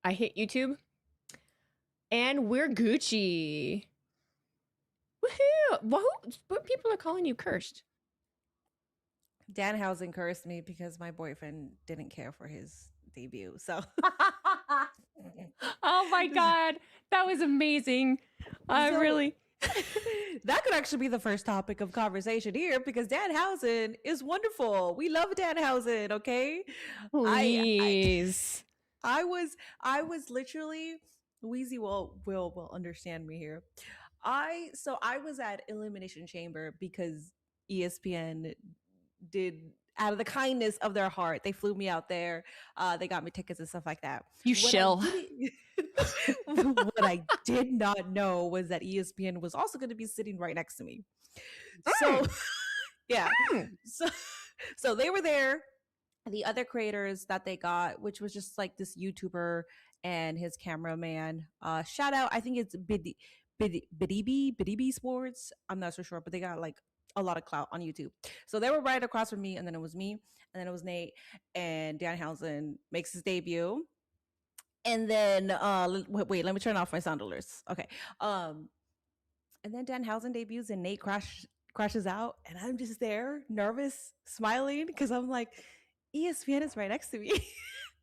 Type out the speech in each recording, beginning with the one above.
I hit YouTube. And we're Gucci. Woohoo! What people are calling you cursed? Danhausen cursed me because my boyfriend didn't care for his debut. So Oh my God. That was amazing. Really. That could actually be the first topic of conversation here because Danhausen is wonderful. We love Danhausen, okay? Please. I was literally Wheezy will understand me here. I was at Elimination Chamber because ESPN did out of the kindness of their heart. They flew me out there. They got me tickets and stuff like that. You shill. What I did not know was that ESPN was also going to be sitting right next to me. So, yeah. So they were there. The other creators that they got, which was just like this YouTuber and his cameraman. Shout out, I think it's Bidibi Sports. I'm not so sure, but they got like a lot of clout on YouTube. So they were right across from me, and then it was me, and then it was Nate, and Danhausen makes his debut. And then wait, let me turn off my sound alerts. Okay. And then Danhausen debuts and Nate crashes out, and I'm just there, nervous, smiling, because I'm like, ESPN is right next to me.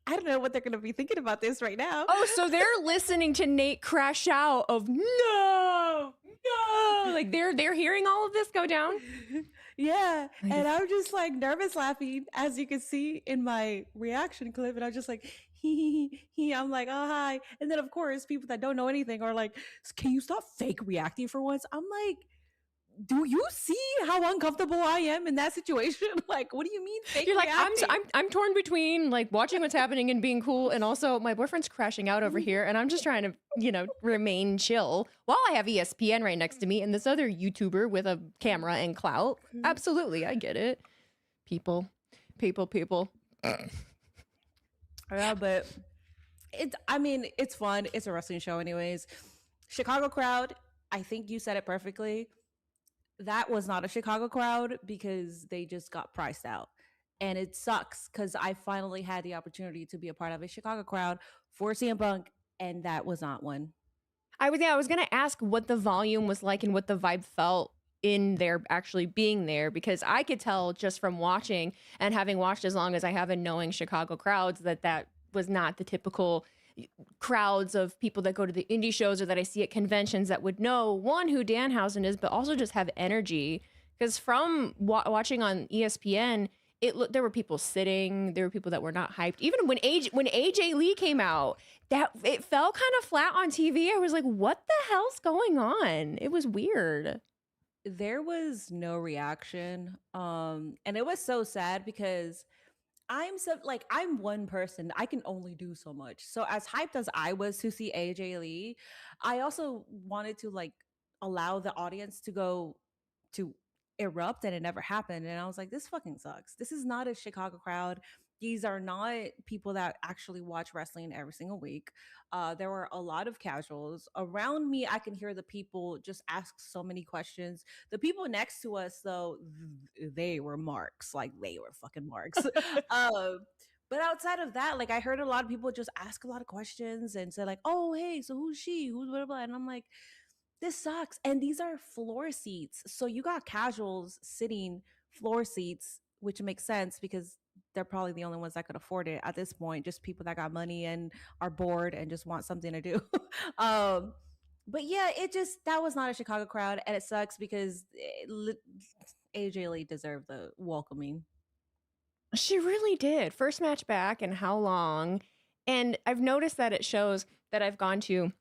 I don't know what they're going to be thinking about this right now. Oh, so they're listening to Nate crash out of no, like they're hearing all of this go down. Yeah, and I'm just like nervous laughing, as you can see in my reaction clip, and I'm just like he. I'm like, oh hi, and then of course people that don't know anything are like, can you stop fake reacting for once? I'm like, do you see how uncomfortable I am in that situation? Like, what do you mean fake? You're like, reacting? I'm torn between like watching what's happening and being cool, and also my boyfriend's crashing out over here, and I'm just trying to, remain chill while I have ESPN right next to me and this other YouTuber with a camera and clout. Absolutely, I get it. People. Yeah, but it's fun. It's a wrestling show, anyways. Chicago crowd. I think you said it perfectly. That was not a Chicago crowd because they just got priced out. And it sucks because I finally had the opportunity to be a part of a Chicago crowd for CM Punk, and that was not one. I was going to ask what the volume was like and what the vibe felt in there actually being there, because I could tell just from watching and having watched as long as I have and knowing Chicago crowds that was not the typical crowds of people that go to the indie shows or that I see at conventions that would know, one, who Danhausen is, but also just have energy. Because from watching on ESPN, there were people sitting, there were people that were not hyped. Even when AJ Lee came out, that it fell kind of flat on TV. I was like, what the hell's going on? It was weird. There was no reaction. And it was so sad because I'm one person. I can only do so much. So as hyped as I was to see AJ Lee, I also wanted to like allow the audience to go to erupt, and it never happened. And I was like, this fucking sucks. This is not a Chicago crowd. These are not people that actually watch wrestling every single week. There were a lot of casuals around me. I can hear the people just ask so many questions. The people next to us, though, they were marks. Like, they were fucking marks. But outside of that, like, I heard a lot of people just ask a lot of questions and say like, oh, hey, so who's she? Who's blah, blah, blah. And I'm like, this sucks. And these are floor seats. So you got casuals sitting floor seats, which makes sense because they're probably the only ones that could afford it at this point. Just people that got money and are bored and just want something to do. But yeah, that was not a Chicago crowd. And it sucks because AJ Lee deserved the welcoming. She really did. First match back and how long? And I've noticed that it shows that I've gone to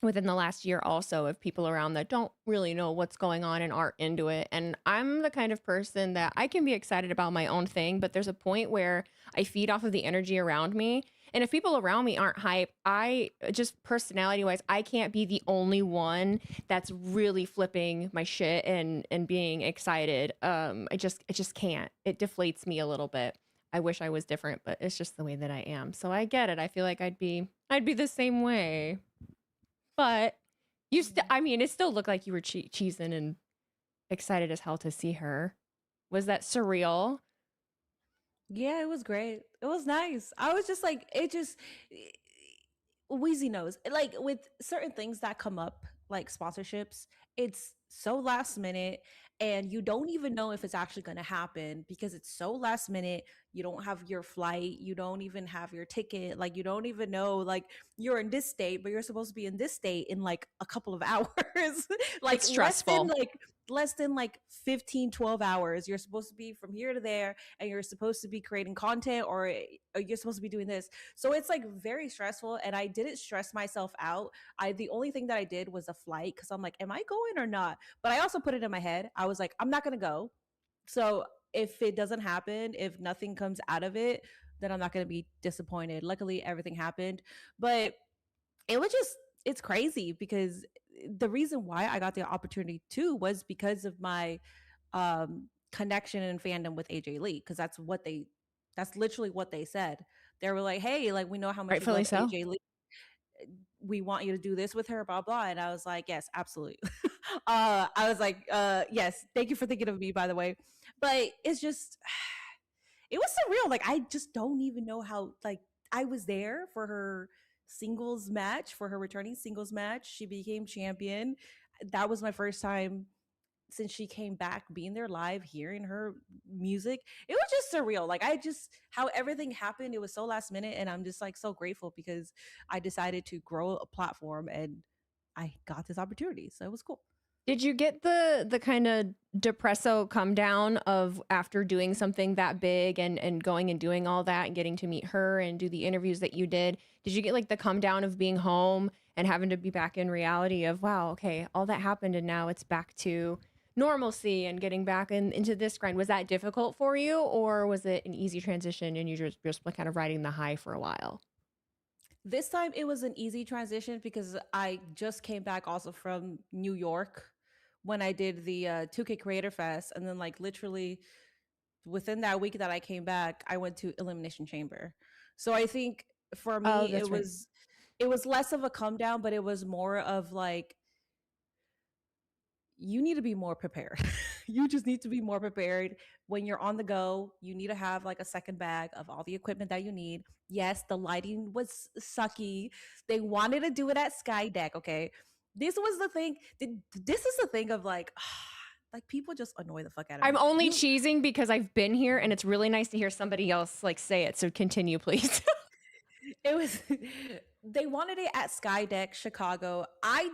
within the last year also of people around that don't really know what's going on and aren't into it. And I'm the kind of person that I can be excited about my own thing, but there's a point where I feed off of the energy around me. And if people around me aren't hype, I just personality wise, I can't be the only one that's really flipping my shit and being excited. I just can't. It deflates me a little bit. I wish I was different, but it's just the way that I am. So I get it. I feel like I'd be the same way. But it still looked like you were cheesing and excited as hell to see her. Was that surreal? Yeah, it was great. It was nice. I was just like, Wheezy knows. Like with certain things that come up, like sponsorships, it's so last minute and you don't even know if it's actually going to happen because it's so last minute. You don't have your flight, you don't even have your ticket, like you don't even know like you're in this state, but you're supposed to be in this state in like a couple of hours. Like It's stressful. less than like 15, 12 hours. You're supposed to be from here to there and you're supposed to be creating content or you're supposed to be doing this, so it's like very stressful. And I didn't stress myself out. The only thing that I did was a flight because I'm like, am I going or not? But I also put it in my head. I was like, I'm not gonna go. So if it doesn't happen, if nothing comes out of it, then I'm not gonna be disappointed. Luckily, everything happened. But it was just it's crazy because the reason why I got the opportunity too was because of my connection and fandom with AJ Lee, because that's literally what they said. They were like, hey, like we know how much you Rightfully love so. AJ Lee, we want you to do this with her, blah blah. And I was like, yes, absolutely. I was like, yes, thank you for thinking of me, by the way. But it's just it was surreal. Like I just don't even know how. Like I was there for her singles match, for her returning singles match. She became champion. That was my first time since she came back being there live, hearing her music. It was just surreal. Like I just how everything happened, it was so last minute, and I'm just like so grateful because I decided to grow a platform and I got this opportunity. So it was cool. Did you get the kind of depresso come down of after doing something that big and going and doing all that and getting to meet her and do the interviews that you did? Did you get like the come down of being home and having to be back in reality of, wow, okay, all that happened and now it's back to normalcy and getting back into this grind? Was that difficult for you, or was it an easy transition and you just kind of riding the high for a while? This time it was an easy transition because I just came back also from New York when I did the 2K Creator Fest, and then like literally within that week that I came back, I went to Elimination Chamber. So I think for Oh, me that's right. it was less of a come down, but it was more of like you need to be more prepared. You just need to be more prepared when you're on the go. You need to have like a second bag of all the equipment that you need. Yes, the lighting was sucky. They wanted to do it at Sky Deck, okay? This was the thing. This is the thing of like people just annoy the fuck out of I'm me. only You cheesing because I've been here and it's really nice to hear somebody else like say it. So continue, please. it was they wanted it at Skydeck Chicago. I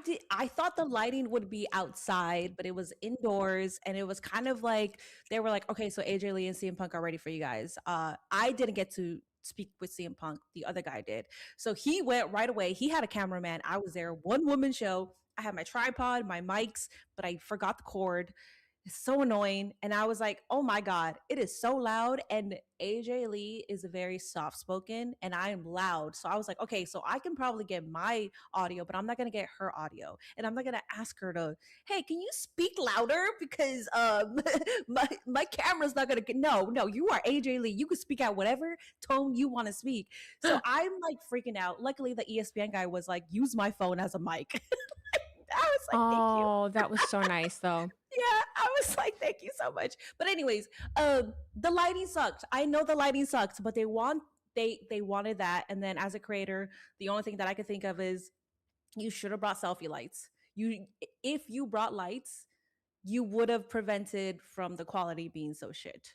thought the lighting would be outside, but it was indoors, and it was kind of like they were like, okay, so AJ Lee and CM Punk are ready for you guys. I didn't get to speak with CM Punk, the other guy did. So he went right away. He had a cameraman. I was there, one woman show. I had my tripod, my mics, but I forgot the cord. It's so annoying. And I was like, oh my God, it is so loud. And AJ Lee is very soft spoken and I am loud. So I was like, okay, so I can probably get my audio, but I'm not going to get her audio. And I'm not going to ask her to, hey, can you speak louder? Because my camera's not going to get, no, you are AJ Lee. You can speak at whatever tone you want to speak. So I'm like freaking out. Luckily, the ESPN guy was like, use my phone as a mic. I was like, thank you. Oh, that was so nice though. Yeah, I was like, thank you so much. But anyways, the lighting sucked. I know the lighting sucks, but they wanted that. And then as a creator, the only thing that I could think of is you should have brought selfie lights. You if you brought lights, you would have prevented from the quality being so shit.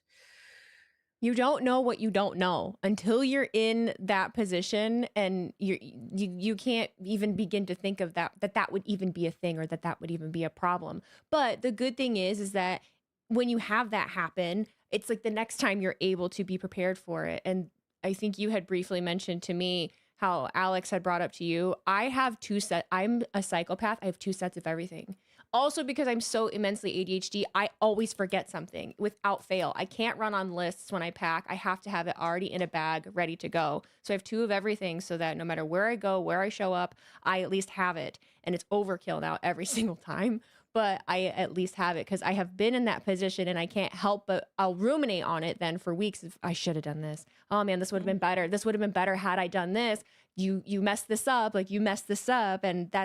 You don't know what you don't know until you're in that position, and you can't even begin to think of that would even be a thing, or that would even be a problem. But the good thing is that when you have that happen, it's like the next time you're able to be prepared for it. And I think you had briefly mentioned to me how Alex had brought up to you, I'm a psychopath. I have two sets of everything. Also, because I'm so immensely ADHD, I always forget something without fail. I can't run on lists when I pack. I have to have it already in a bag, ready to go. So I have two of everything so that no matter where I go, where I show up, I at least have it. And it's overkill now every single time, but I at least have it because I have been in that position and I can't help but I'll ruminate on it then for weeks. If I should have done this. Oh man, this would have been better. This would have been better had I done this. You messed this up. Like you messed this up. And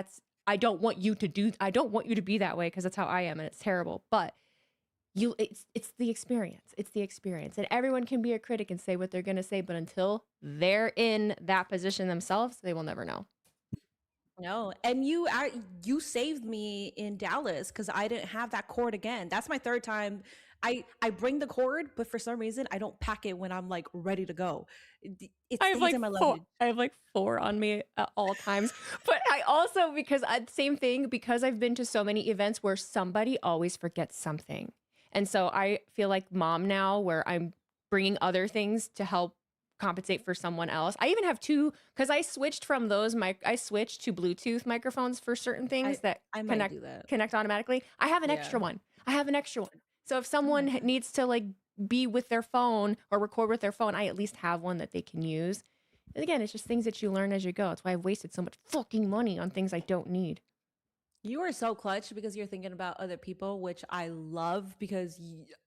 I don't want you to be that way because that's how I am and it's terrible. But it's the experience. It's the experience. And everyone can be a critic and say what they're going to say, but until they're in that position themselves, they will never know. No, and you saved me in Dallas because I didn't have that cord again. That's my third time. I bring the cord, but for some reason I don't pack it when I'm like ready to go. It stays in my luggage. I have like 4 on me at all times. But I also, because same thing, because I've been to so many events where somebody always forgets something. And so I feel like mom now, where I'm bringing other things to help compensate for someone else. I even have 2, because I switched from those I switched to Bluetooth microphones for certain things that I might connect do that. connect automatically. I have an Yeah. extra one. I have an extra one. So if Oh my someone God. needs to like be with their phone or record with their phone, I at least have one that they can use. And again, it's just things that you learn as you go. That's why I've wasted so much fucking money on things I don't need. You are so clutch because you're thinking about other people, which I love because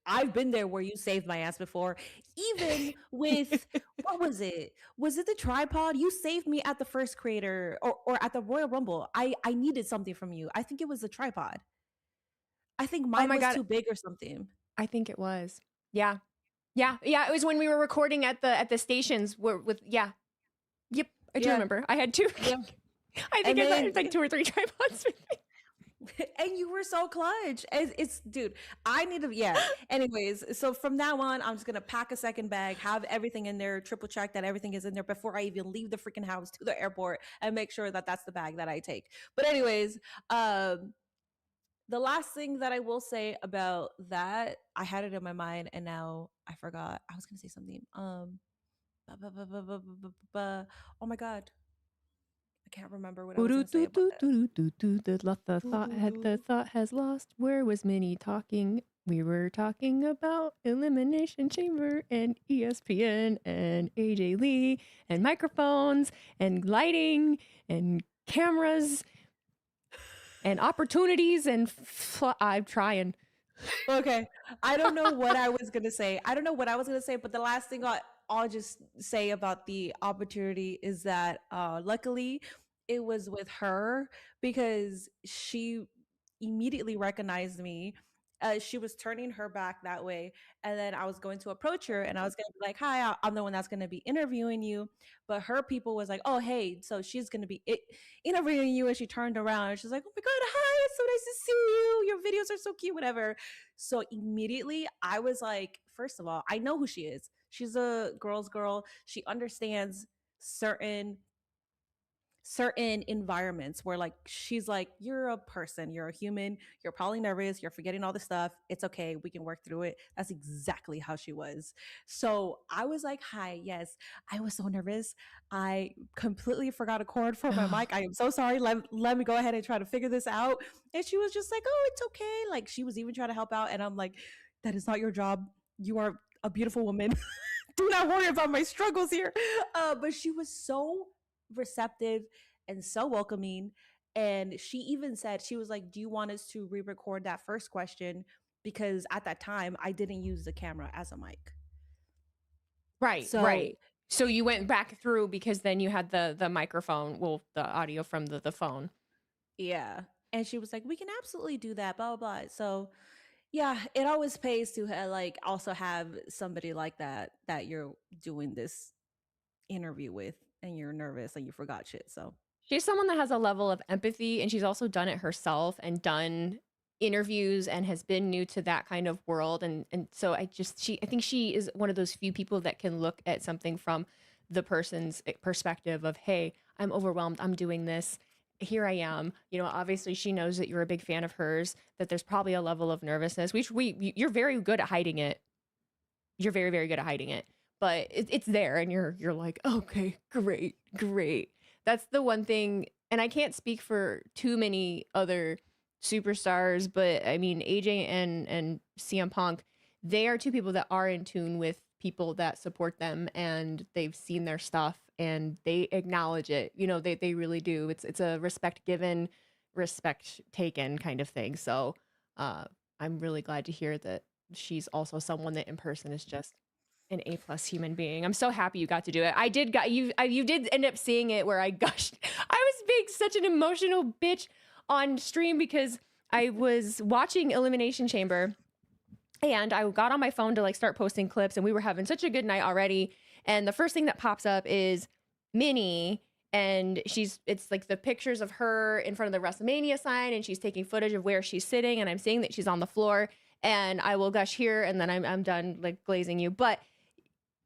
I've been there where you saved my ass before. Even with, what was it? Was it the tripod? You saved me at the first creator or at the Royal Rumble. I needed something from you. I think it was the tripod. I think Oh mine my was God, too big or something. I think it was. Yeah. Yeah. Yeah. It was when we were recording at the stations where with, yeah. Yep. I do Yeah. remember. I had 2. Yeah. I think And it's then like 2 or 3 tripods with me. and you were so clutch. It's dude, I need to yeah. Anyways, so from now on, I'm just gonna pack a second bag, have everything in there, triple check that everything is in there before I even leave the freaking house to the airport, and make sure that that's the bag that I take. But anyways, the last thing that I will say about that, I had it in my mind and now I forgot. I was gonna say something. Oh my god, I can't remember what I was gonna say about that. The thought has lost. Where was Minnie talking? We were talking about Elimination Chamber and ESPN and AJ Lee and microphones and lighting and cameras and opportunities and I'm trying. Okay. I don't know what I was gonna say. I don't know what I was gonna say, but the last thing I'll just say about the opportunity is that luckily it was with her because she immediately recognized me. She was turning her back that way, and then I was going to approach her, and I was gonna be like, "Hi, I'm the one that's gonna be interviewing you." But her people was like, "Oh, hey," so she's gonna be interviewing you, and she turned around and she's like, "Oh my god, hi, it's so nice to see you. Your videos are so cute, whatever." So immediately I was like, first of all, I know who she is. She's a girl's girl. She understands certain environments where like she's like, you're a person, you're a human, you're probably nervous, you're forgetting all the stuff, it's okay, we can work through it. That's exactly how she was. So I was like, hi, yes, I was so nervous, I completely forgot a cord for my mic, I am so sorry, let me go ahead and try to figure this out. And she was just like, oh, it's okay, like she was even trying to help out, and I'm like, that is not your job, you are a beautiful woman. Do not worry about my struggles here. But she was so receptive and so welcoming. And she even said, she was like, do you want us to re record that first question? Because at that time, I didn't use the camera as a mic. Right, So, right. So you went back through because then you had the microphone, well, the audio from the phone. yeah. And she was like, we can absolutely do that, blah, blah, blah. So, yeah, it always pays to like also have somebody like that you're doing this interview with and you're nervous and you forgot shit. So, She's someone that has a level of empathy, and she's also done it herself and done interviews and has been new to that kind of world. And so I think she is one of those few people that can look at something from the person's perspective of, hey, I'm overwhelmed. I'm doing this. Here I am. You know, obviously she knows that you're a big fan of hers, that there's probably a level of nervousness, which you're very good at hiding it. You're very, very good at hiding it, but it's there, and you're like, okay, great, great. That's the one thing, and I can't speak for too many other superstars, but I mean AJ and CM Punk, they are 2 people that are in tune with people that support them, and they've seen their stuff and they acknowledge it. You know, they really do. It's a respect given, respect taken kind of thing. So I'm really glad to hear that she's also someone that in person is just an A+ human being. I'm so happy you got to do it. I did got you. You did end up seeing it where I gushed. I was being such an emotional bitch on stream because I was watching Elimination Chamber, and I got on my phone to like start posting clips, and we were having such a good night already. And the first thing that pops up is Minnie, and it's like the pictures of her in front of the WrestleMania sign, and she's taking footage of where she's sitting, and I'm seeing that she's on the floor, and I will gush here, and then I'm done like glazing you. But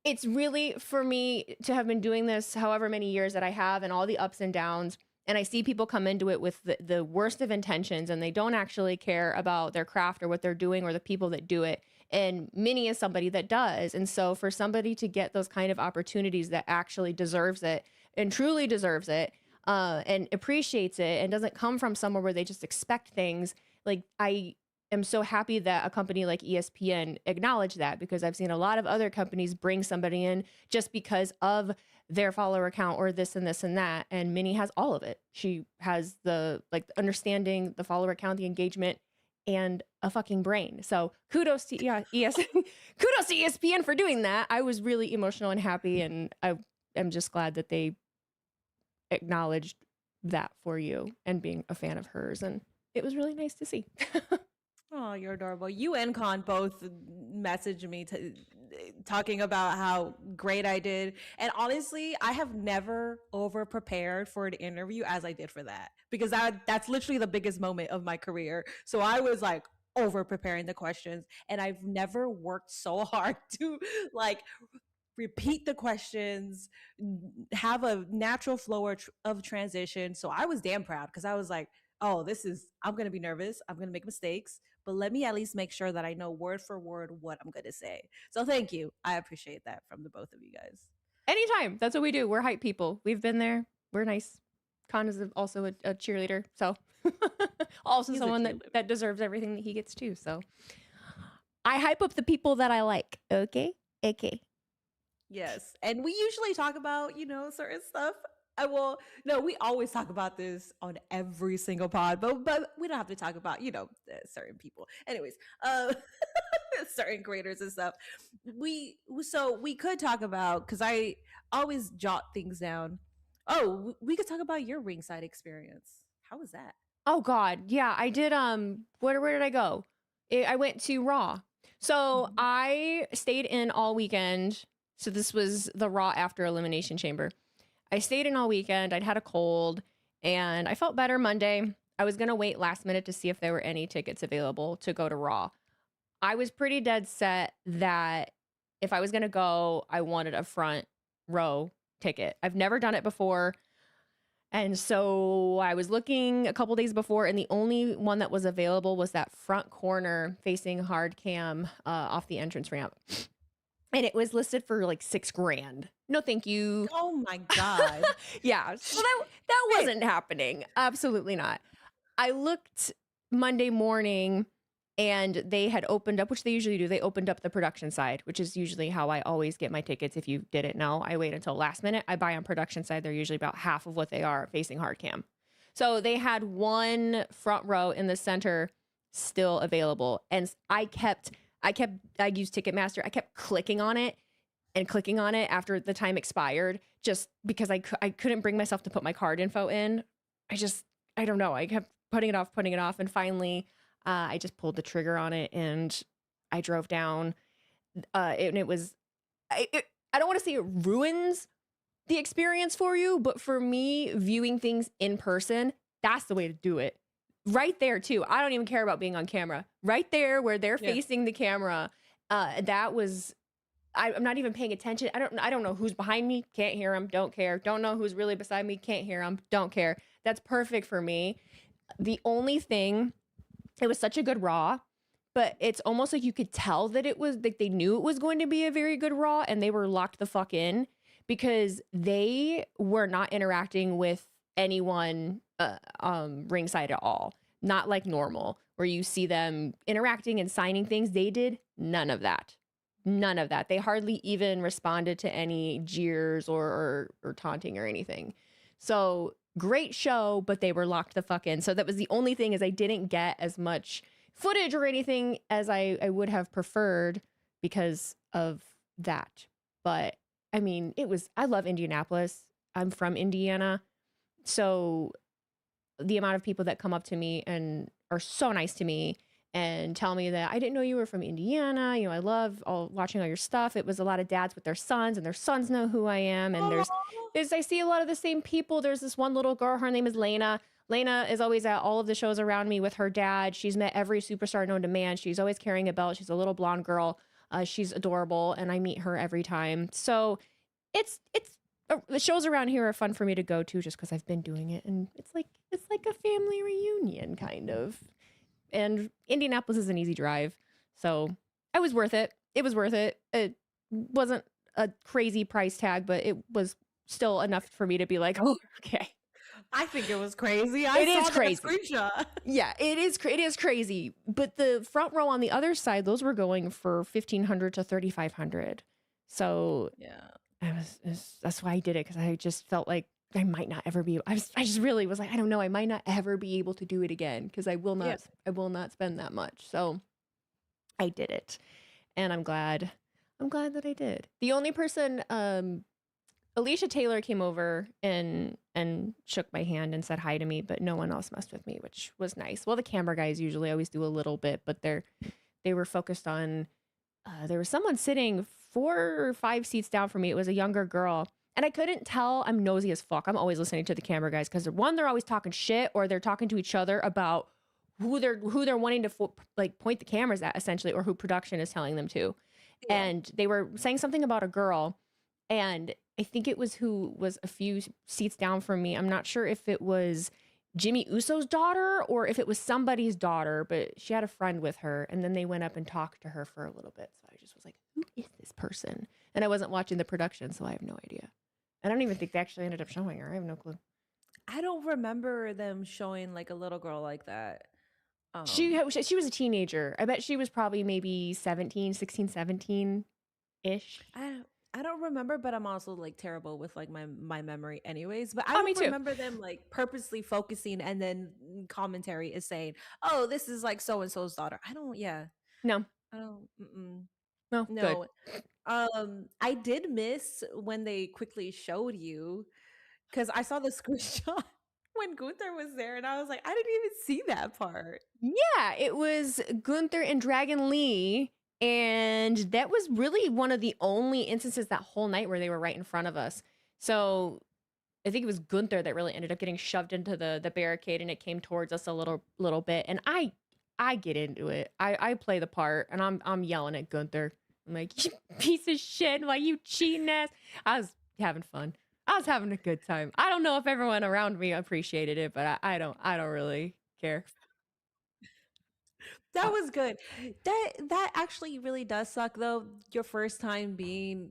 it's really, for me to have been doing this however many years that I have, and all the ups and downs, and I see people come into it with the worst of intentions, and they don't actually care about their craft or what they're doing or the people that do it. And Minnie is somebody that does. And so for somebody to get those kind of opportunities that actually deserves it and truly deserves it, and appreciates it, and doesn't come from somewhere where they just expect things, like, I am so happy that a company like ESPN acknowledged that, because I've seen a lot of other companies bring somebody in just because of their follower account or this and this and that. And Minnie has all of it. She has the like understanding, the follower account, the engagement, and a fucking brain. So kudos to kudos to ESPN for doing that. I was really emotional and happy, and I am just glad that they acknowledged that for you and being a fan of hers. And it was really nice to see. Oh, you're adorable. You and Con both messaged me talking about how great I did. And honestly, I have never over prepared for an interview as I did for that, because that's literally the biggest moment of my career. So I was like over preparing the questions, and I've never worked so hard to like repeat the questions, have a natural flow of transition. So I was damn proud, because I was like, oh, I'm going to be nervous. I'm going to make mistakes, but let me at least make sure that I know word for word what I'm going to say. So thank you. I appreciate that from the both of you guys. Anytime. That's what we do. We're hype people. We've been there. We're nice. Con is also a cheerleader. So also someone that deserves everything that he gets too. So I hype up the people that I like. Okay. Yes. And we usually talk about, certain stuff. No, we always talk about this on every single pod, but we don't have to talk about, certain people. Anyways, certain creators and stuff. So we could talk about, because I always jot things down. Oh, we could talk about your ringside experience. How was that? Oh God. Yeah, I did. Where did I go? I went to Raw. So I stayed in all weekend. So this was the Raw after Elimination Chamber. I stayed in all weekend. I'd had a cold, and I felt better Monday. I was going to wait last minute to see if there were any tickets available to go to Raw. I was pretty dead set that if I was going to go, I wanted a front row ticket. I've never done it before. And so I was looking a couple days before, and the only one that was available was that front corner facing hard cam off the entrance ramp. And it was listed for like $6,000. No, thank you. Oh my God. Yeah. So that wasn't happening. Absolutely not. I looked Monday morning, and they had opened up, which they usually do. They opened up the production side, which is usually how I always get my tickets. If you didn't know, I wait until last minute. I buy on production side. They're usually about half of what they are facing hard cam. So they had one front row in the center still available. And I used Ticketmaster. I kept clicking on it after the time expired, just because I couldn't bring myself to put my card info in. I don't know. I kept putting it off. And finally, I just pulled the trigger on it, and I drove down. And it was, I don't want to say it ruins the experience for you, but for me, viewing things in person, that's the way to do it. Right there too. I don't even care about being on camera. Right there where they're facing the camera. That was, I'm not even paying attention. I don't know who's behind me. Can't hear them. Don't care. Don't know who's really beside me. Can't hear them. Don't care. That's perfect for me. The only thing, it was such a good Raw, but it's almost like you could tell that it was like they knew it was going to be a very good Raw, and they were locked the fuck in, because they were not interacting with anyone ringside at all. Not like normal, where you see them interacting and signing things. They did none of that. They hardly even responded to any jeers or taunting or anything. So great show, but they were locked the fuck in. So that was the only thing, is I didn't get as much footage or anything as I would have preferred because of that. But I mean, I love Indianapolis. I'm from Indiana. So the amount of people that come up to me and are so nice to me and tell me that I didn't know you were from Indiana. I love watching all your stuff. It was a lot of dads with their sons, and their sons know who I am. And Aw. I see a lot of the same people. There's this one little girl. Her name is Lena. Lena is always at all of the shows around me with her dad. She's met every superstar known to man. She's always carrying a belt. She's a little blonde girl. She's adorable, and I meet her every time. So it's the shows around here are fun for me to go to just because I've been doing it, and it's like a family reunion kind of. And Indianapolis is an easy drive, so it was worth it. It was worth it. It wasn't a crazy price tag, but it was still enough for me to be like, oh, okay. I think it was crazy. It is saw that crazy. screenshot. Yeah, it is crazy. But the front row on the other side, those were going for $1,500 to $3,500. So Yeah. that's why I did it, because I just felt like I might not ever be. I just really was like, I don't know, I might not ever be able to do it again, because I will not spend that much. So I did it, and I'm glad that I did. The only person, Alicia Taylor came over and shook my hand and said hi to me, but no one else messed with me, which was nice. Well, the camera guys usually always do a little bit, but they were focused on. There was someone sitting 4 or 5 seats down from me. It was a younger girl. And I couldn't tell. I'm nosy as fuck. I'm always listening to the camera guys, because they're always talking shit, or they're talking to each other about who they're wanting to point the cameras at, essentially, or who production is telling them to. Yeah. And they were saying something about a girl, and I think it was who was a few seats down from me. I'm not sure if it was Jimmy Uso's daughter or if it was somebody's daughter, but she had a friend with her, and then they went up and talked to her for a little bit. So I just was like, who is this person? And I wasn't watching the production, so I have no idea. I don't even think they actually ended up showing her. I have no clue. I don't remember them showing like a little girl like that. She was a teenager. I bet she was probably maybe 16, 17-ish. I don't remember, but I'm also like terrible with like my memory anyways. But I don't remember them like purposely focusing, and then commentary is saying, "Oh, this is like so and so's daughter." No. I don't. No. No. I did miss when they quickly showed you, because I saw the screenshot when Gunther was there, and I was like, I didn't even see that part. Yeah, it was Gunther and Dragon Lee. And that was really one of the only instances that whole night where they were right in front of us. So I think it was Gunther that really ended up getting shoved into the barricade, and it came towards us a little bit. And I get into it. I play the part, and I'm yelling at Gunther. I'm like, you piece of shit, why you cheating ass. I was having fun. I was having a good time. I don't know if everyone around me appreciated it, but I don't really care. That was good. That actually really does suck though. Your first time being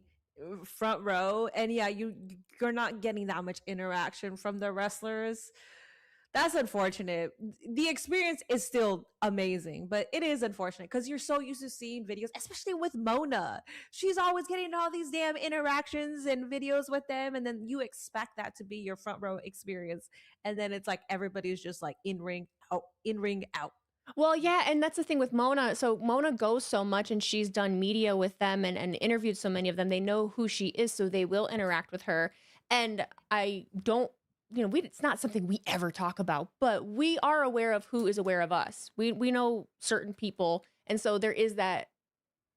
front row, and yeah, you're not getting that much interaction from the wrestlers. That's unfortunate. The experience is still amazing, but it is unfortunate because you're so used to seeing videos, especially with Mona. She's always getting all these damn interactions and videos with them, and then you expect that to be your front row experience, and then it's like everybody's just like in ring out. Well, yeah, and that's the thing with Mona. So Mona goes so much, and she's done media with them and interviewed so many of them. They know who she is, so they will interact with her. And I don't, it's not something we ever talk about, but we are aware of who is aware of us. We know certain people, and so there is that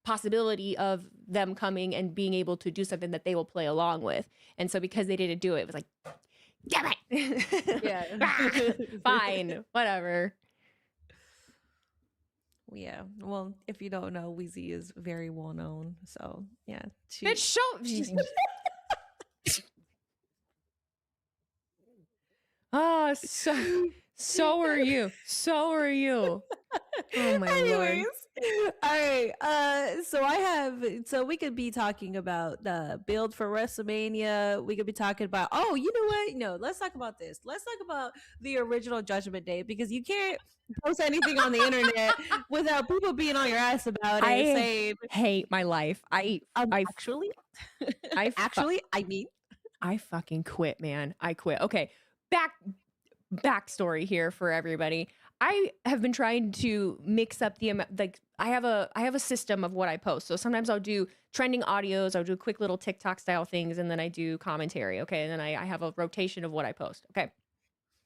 possibility of them coming and being able to do something that they will play along with. And so because they didn't do it, it was like, damn it. Yeah. Fine, whatever. Yeah. Well, if you don't know, Wheezy is very well known. So yeah. Bitch, oh, so are you. So are you. Oh my Lord. All right. So we could be talking about the build for WrestleMania. We could be talking about, oh, you know what? No, let's talk about this. Let's talk about the original Judgment Day, because you can't post anything on the internet without people being on your ass about it. I hate my life. I fucking quit, man. I quit. Okay. Backstory here for everybody. I have been trying to mix up the amount, like I have a system of what I post. So sometimes I'll do trending audios, I'll do quick little TikTok style things, and then I do commentary. Okay. And then I have a rotation of what I post. Okay.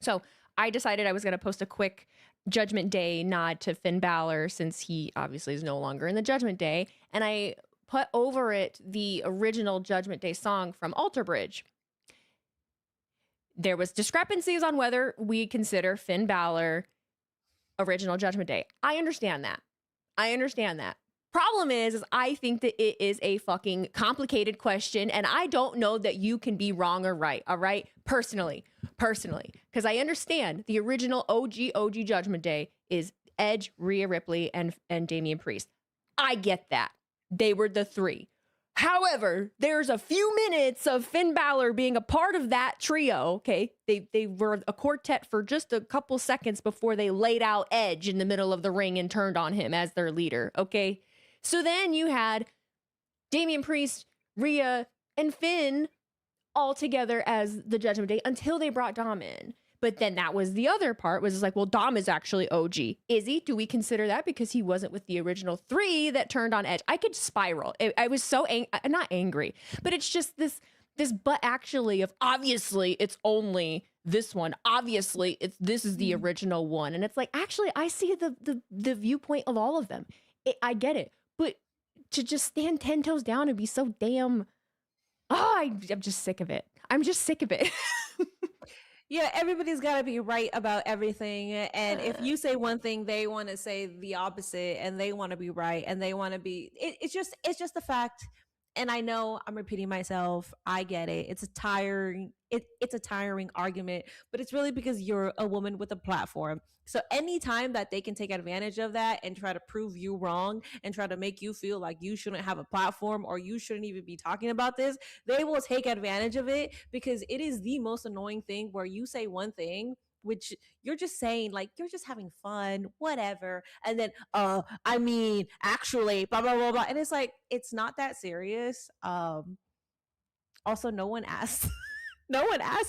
So I decided I was going to post a quick Judgment Day nod to Finn Balor, since he obviously is no longer in the Judgment Day, and I put over it the original Judgment Day song from Alter Bridge. There was discrepancies on whether we consider Finn Balor original Judgment Day. I understand that. Problem is I think that it is a fucking complicated question, and I don't know that you can be wrong or right, all right? Personally, because I understand the original OG Judgment Day is Edge, Rhea Ripley, and Damian Priest. I get that. They were the three. However, there's a few minutes of Finn Balor being a part of that trio, okay? They were a quartet for just a couple seconds before they laid out Edge in the middle of the ring and turned on him as their leader, okay? So then you had Damian Priest, Rhea, and Finn all together as the Judgment Day until they brought Dom in. But then that was the other part, was like, well, Dom is actually OG. Is he? Do we consider that because he wasn't with the original three that turned on Edge? I could spiral. I was so not angry, but it's just this but actually of obviously it's only this one. Obviously this is the original one. And it's like, actually, I see the viewpoint of all of them. I get it. But to just stand 10 toes down and be so damn, I'm just sick of it. Yeah, everybody's got to be right about everything. And if you say one thing, they want to say the opposite, and they want to be right, and they want to be. It's just a fact. And I know I'm repeating myself. I get it. It's a tiring argument, but it's really because you're a woman with a platform. So anytime that they can take advantage of that and try to prove you wrong and try to make you feel like you shouldn't have a platform or you shouldn't even be talking about this, they will take advantage of it, because it is the most annoying thing where you say one thing which you're just saying, like, you're just having fun, whatever, and then I mean, actually, blah blah blah blah, and it's like, it's not that serious. Also, no one asked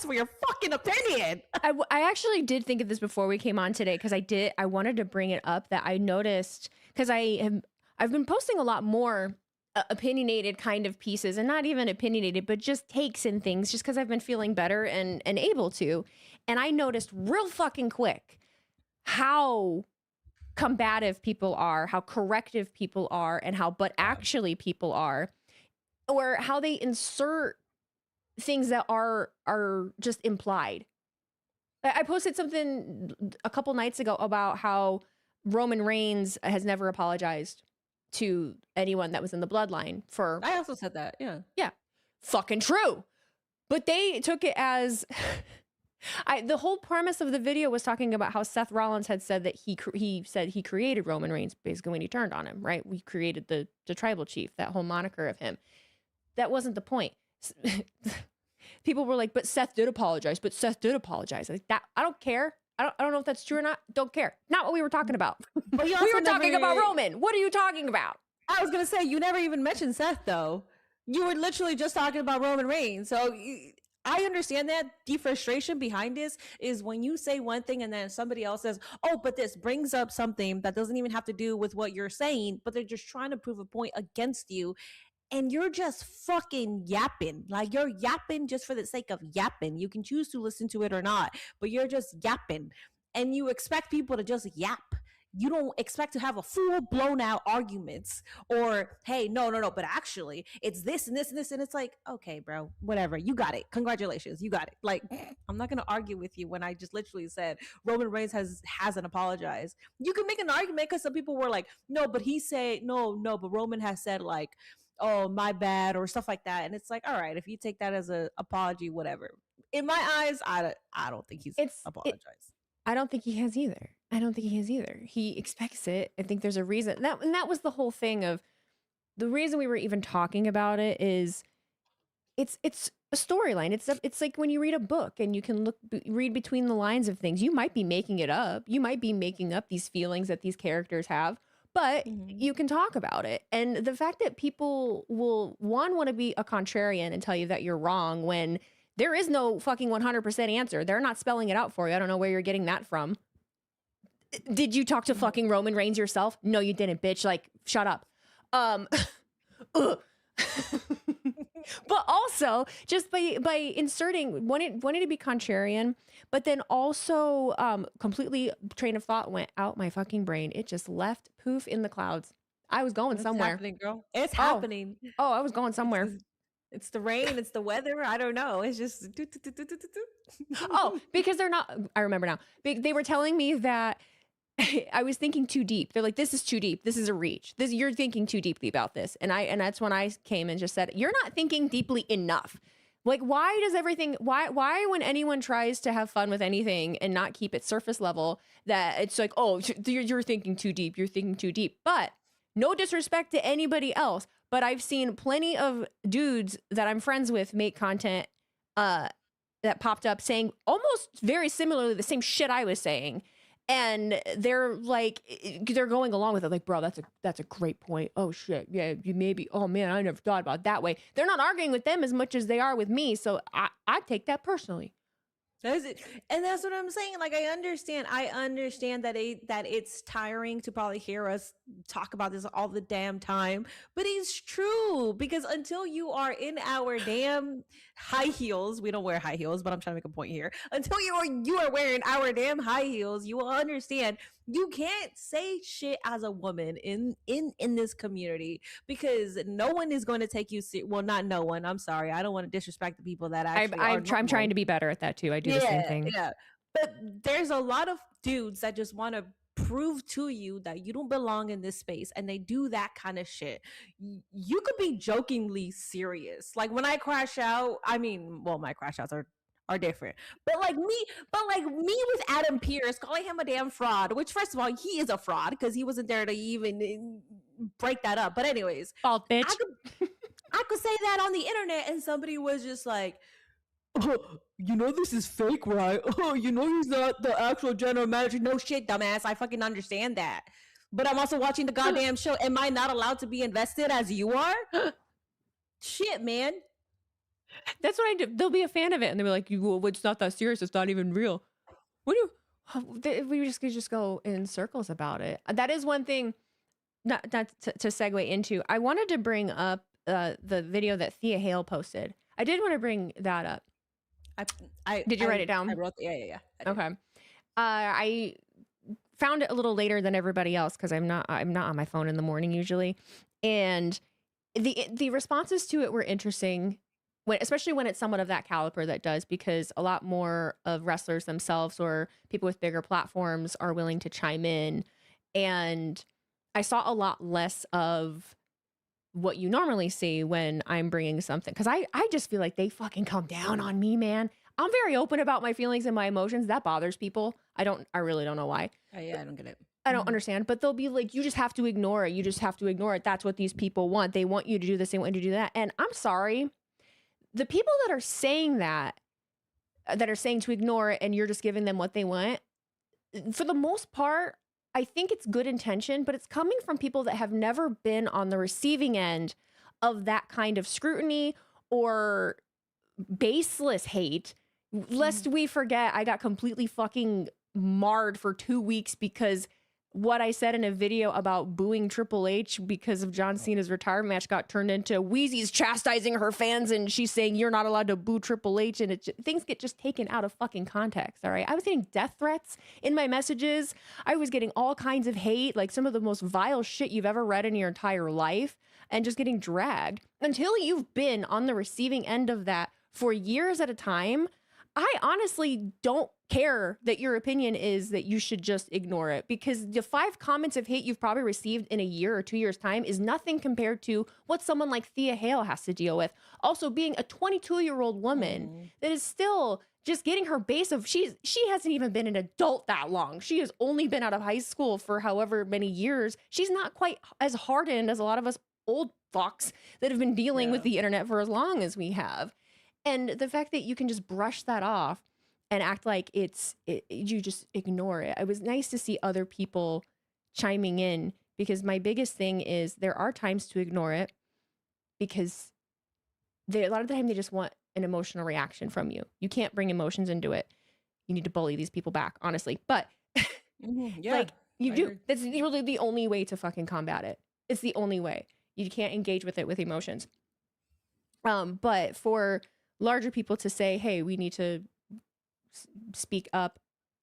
for your fucking opinion. I actually did think of this before we came on today, because I wanted to bring it up, that I noticed, because I've been posting a lot more opinionated kind of pieces, and not even opinionated, but just takes and things, just because I've been feeling better and able to. And I noticed real fucking quick how combative people are, how corrective people are, and how but actually people are, or how they insert things that are just implied. I posted something a couple nights ago about how Roman Reigns has never apologized to anyone that was in the bloodline for. I also said that. Yeah, fucking true. But they took it as the whole premise of the video was talking about how Seth Rollins had said that he said he created Roman Reigns basically when he turned on him, right? We created the tribal chief, that whole moniker of him. That wasn't the point. People were like, but Seth did apologize. Like, that, I don't care. I don't know if that's true or not. Don't care. Not what we were talking about. But we were talking about Roman. What are you talking about? I was going to say, you never even mentioned Seth, though. You were literally just talking about Roman Reigns. So I understand that the frustration behind this is when you say one thing and then somebody else says, oh, but this brings up something that doesn't even have to do with what you're saying, but they're just trying to prove a point against you. And you're just fucking yapping. Like, you're yapping just for the sake of yapping. You can choose to listen to it or not, but you're just yapping. And you expect people to just yap. You don't expect to have a full blown out arguments or, hey, no, but actually it's this and this and this. And it's like, okay, bro, whatever. You got it. Congratulations. You got it. Like, I'm not going to argue with you when I just literally said Roman Reigns hasn't apologized. You can make an argument because some people were like, no, but he said, no, but Roman has said, like, oh, my bad, or stuff like that. And it's like, all right, if you take that as an apology, whatever. In my eyes, I don't think he's apologized. I don't think he has either. He expects it. I think there's a reason. And that was the whole thing of the reason we were even talking about it is it's a storyline. It's like when you read a book and you can read between the lines of things. You might be making it up. You might be making up these feelings that these characters have, but you can talk about it. And the fact that people will want to be a contrarian and tell you that you're wrong when there is no fucking 100% answer. They're not spelling it out for you. I don't know where you're getting that from. Did you talk to fucking Roman Reigns yourself? No, you didn't, bitch. Like, shut up. But also just by inserting wanting to be contrarian, but then also completely train of thought went out my fucking brain. It just left poof in the clouds. I was going It's somewhere. happening, girl. It's Oh, happening. oh, I was going It's somewhere. just, it's the rain. It's the weather. I don't know. It's just. Oh, because they're not. I remember now. They were telling me that I was thinking too deep. They're like, this is too deep. This is a reach. This You're thinking too deeply about this. And that's when I came and just said, you're not thinking deeply enough. Like, why does everything why when anyone tries to have fun with anything and not keep it surface level, that it's like, oh, you're thinking too deep. You're thinking too deep. But no disrespect to anybody else, but I've seen plenty of dudes that I'm friends with make content that popped up saying almost very similarly the same shit I was saying. And they're like, they're going along with it. Like, bro, that's a great point. Oh shit. Yeah, you maybe, oh man, I never thought about it that way. They're not arguing with them as much as they are with me. So I take that personally. That's it. And that's what I'm saying. Like, I understand that it's tiring to probably hear us talk about this all the damn time, but it's true, because until you are in our damn high heels, we don't wear high heels, but I'm trying to make a point here. Until you are wearing our damn high heels, you will understand you can't say shit as a woman in this community, because no one is going to take you well, not no one, I'm sorry, I don't want to disrespect the people that actually I'm trying to be better at that too. I do the same thing. Yeah, but there's a lot of dudes that just want to prove to you that you don't belong in this space, and they do that kind of shit. You could be jokingly serious, like when I crash out. I mean, well, my crash outs are different, but like me with Adam Pierce calling him a damn fraud, which first of all, he is a fraud because he wasn't there to even break that up. But anyways, Fault, bitch. I could say that on the internet and somebody was just like, oh, you know this is fake, right? Oh, you know he's not the actual general manager. No shit, dumbass. I fucking understand that. But I'm also watching the goddamn show. Am I not allowed to be invested as you are? Shit, man. That's what I do. They'll be a fan of it, and they'll be like, well, it's not that serious. It's not even real. What do you... We just go in circles about it. That is one thing, not to segue into. I wanted to bring up the video that Thea Hale posted. I did want to bring that up. Did you write it down? I wrote yeah. Okay. I found it a little later than everybody else because I'm not on my phone in the morning usually, and the responses to it were interesting, especially when it's someone of that caliber that does, because a lot more of wrestlers themselves or people with bigger platforms are willing to chime in, and I saw a lot less of what you normally see when I'm bringing something, because I just feel like they fucking come down on me, man. I'm very open about my feelings and my emotions. That bothers people. I really don't know why. Yeah, I don't get it. I don't understand, but they'll be like, you just have to ignore it. You just have to ignore it. That's what these people want. They want you to do this. They want you to do that. And I'm sorry. The people that are saying that are saying to ignore it and you're just giving them what they want, for the most part, I think it's good intention, but it's coming from people that have never been on the receiving end of that kind of scrutiny or baseless hate. Lest we forget, I got completely fucking marred for 2 weeks because what I said in a video about booing Triple H because of John Cena's retirement match got turned into Wheezy's chastising her fans and she's saying you're not allowed to boo Triple H, and things get just taken out of fucking context. All right, I was getting death threats in my messages. I was getting all kinds of hate, like some of the most vile shit you've ever read in your entire life, and just getting dragged. Until you've been on the receiving end of that for years at a time, I honestly don't care that your opinion is that you should just ignore it, because the 5 comments of hate you've probably received in a year or 2 years time is nothing compared to what someone like Thea Hale has to deal with. Also being a 22-year-old woman that is still just getting her base of, she hasn't even been an adult that long. She has only been out of high school for however many years. She's not quite as hardened as a lot of us old fucks that have been dealing with the internet for as long as we have. And the fact that you can just brush that off and act like you just ignore it. It was nice to see other people chiming in, because my biggest thing is there are times to ignore it because a lot of the time they just want an emotional reaction from you. You can't bring emotions into it. You need to bully these people back, honestly. But like you do. That's really the only way to fucking combat it. It's the only way. You can't engage with it with emotions. But for larger people to say, hey, we need to speak up,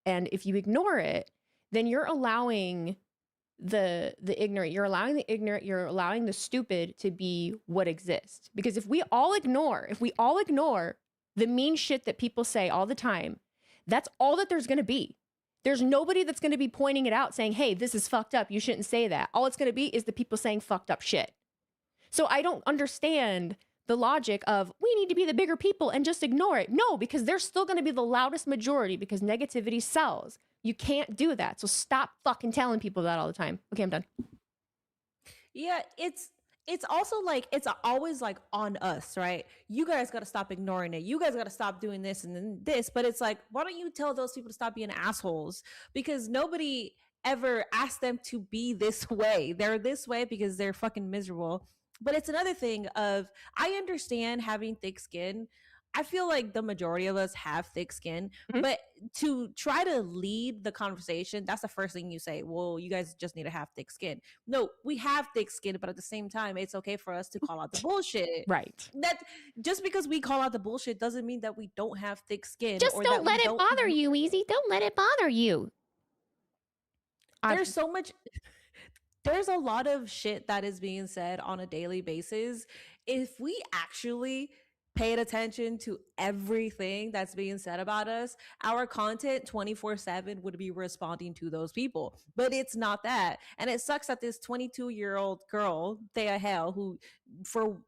and if you ignore it, then you're allowing the ignorant, you're allowing the ignorant, you're allowing the stupid to be what exists. Because if we all ignore the mean shit that people say all the time, that's all that there's going to be. There's nobody that's going to be pointing it out saying, hey, this is fucked up, you shouldn't say that. All it's going to be is the people saying fucked up shit. So I don't understand the logic of we need to be the bigger people and just ignore it. No, because they're still going to be the loudest majority because negativity sells. You can't do that. So stop fucking telling people that all the time. Okay, I'm done. Yeah, it's also like it's always like on us, right? You guys got to stop ignoring it. You guys got to stop doing this and then this. But it's like, why don't you tell those people to stop being assholes? Because nobody ever asked them to be this way. They're this way because they're fucking miserable. But it's another thing of I understand having thick skin. I feel like the majority of us have thick skin, Mhm. but to try to lead the conversation, that's the first thing you say. Well, you guys just need to have thick skin. No, we have thick skin, but at the same time, it's okay for us to call out the bullshit. Right. That just because we call out the bullshit doesn't mean that we don't have thick skin Just or don't that we let it don't. bother you, Wheezy. Don't let it bother you. There's so much. There's a lot of shit that is being said on a daily basis. If we actually paid attention to everything that's being said about us, our content 24/7 would be responding to those people. But it's not that. And it sucks that this 22-year-old girl, Thea Hale, who for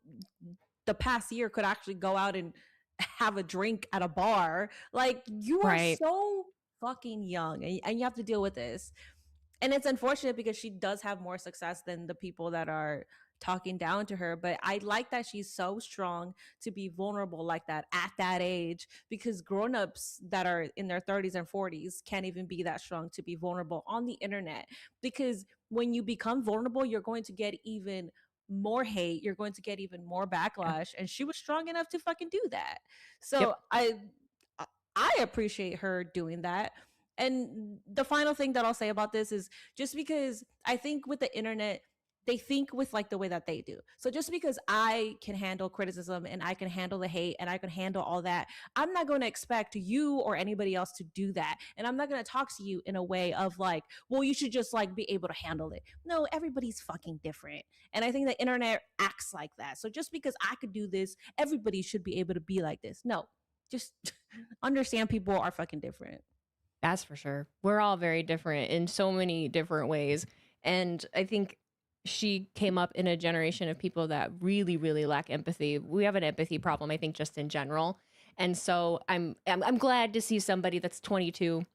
the past year could actually go out and have a drink at a bar, like you are right. so fucking young and you have to deal with this. And it's unfortunate because she does have more success than the people that are talking down to her, but I like that she's so strong to be vulnerable like that at that age, because grown-ups that are in their 30s and 40s can't even be that strong to be vulnerable on the internet, because when you become vulnerable you're going to get even more hate, you're going to get even more Yeah. backlash, and she was strong enough to fucking do that. Yep. So I appreciate her doing that. And the final thing that I'll say about this is just because I think with the internet, they think with like the way that they do. So just because I can handle criticism and I can handle the hate and I can handle all that, I'm not going to expect you or anybody else to do that. And I'm not going to talk to you in a way of like, well, you should just like be able to handle it. No, everybody's fucking different. And I think the internet acts like that. So just because I could do this, everybody should be able to be like this. No, just understand people are fucking different. That's for sure. We're all very different in so many different ways. And I think she came up in a generation of people that really, really lack empathy. We have an empathy problem, I think, just in general. And so I'm glad to see somebody that's 22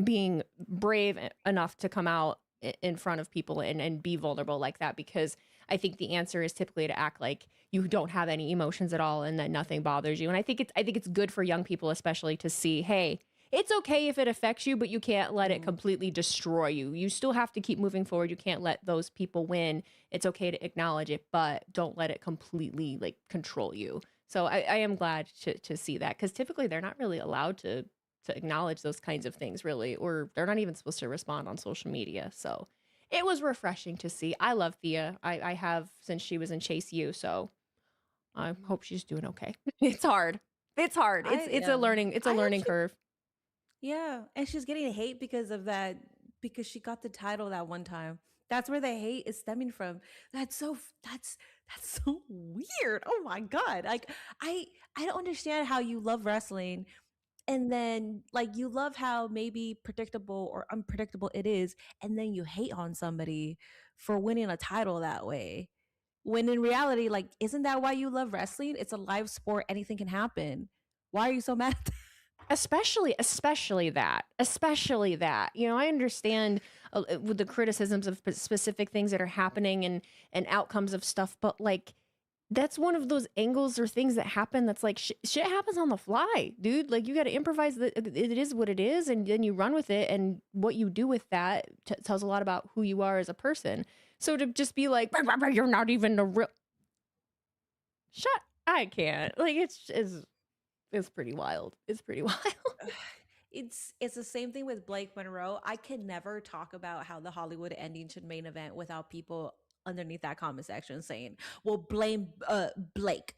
being brave enough to come out in front of people and be vulnerable like that, because I think the answer is typically to act like you don't have any emotions at all and that nothing bothers you. And I think it's good for young people especially to see, hey, it's okay if it affects you, but you can't let it completely destroy you. You still have to keep moving forward. You can't let those people win. It's okay to acknowledge it, but don't let it completely like control you. So I am glad to see that, because typically they're not really allowed to acknowledge those kinds of things, really, or they're not even supposed to respond on social media. So it was refreshing to see. I love Thea. I have since she was in Chase U, so I hope she's doing okay. It's hard. It's hard. I It's a learning I hope learning she, curve. yeah, and she's getting hate because of that, because she got the title that one time. That's where the hate is stemming from. That's so weird. Oh my god. Like I don't understand how you love wrestling and then like you love how maybe predictable or unpredictable it is, and then you hate on somebody for winning a title that way. When in reality, like, isn't that why you love wrestling? It's a live sport, anything can happen. Why are you so mad at that? Especially that, you know, I understand with the criticisms of specific things that are happening and outcomes of stuff, but like that's one of those angles or things that happen that's like shit happens on the fly, dude. Like you got to improvise. It is what it is, and then you run with it, and what you do with that tells a lot about who you are as a person. So to just be like, you're not even a real shut, I can't. Like it's pretty wild. It's pretty wild. It's the same thing with Blake Monroe. I can never talk about how the Hollywood ending should main event without people underneath that comment section saying, "Well, blame Blake."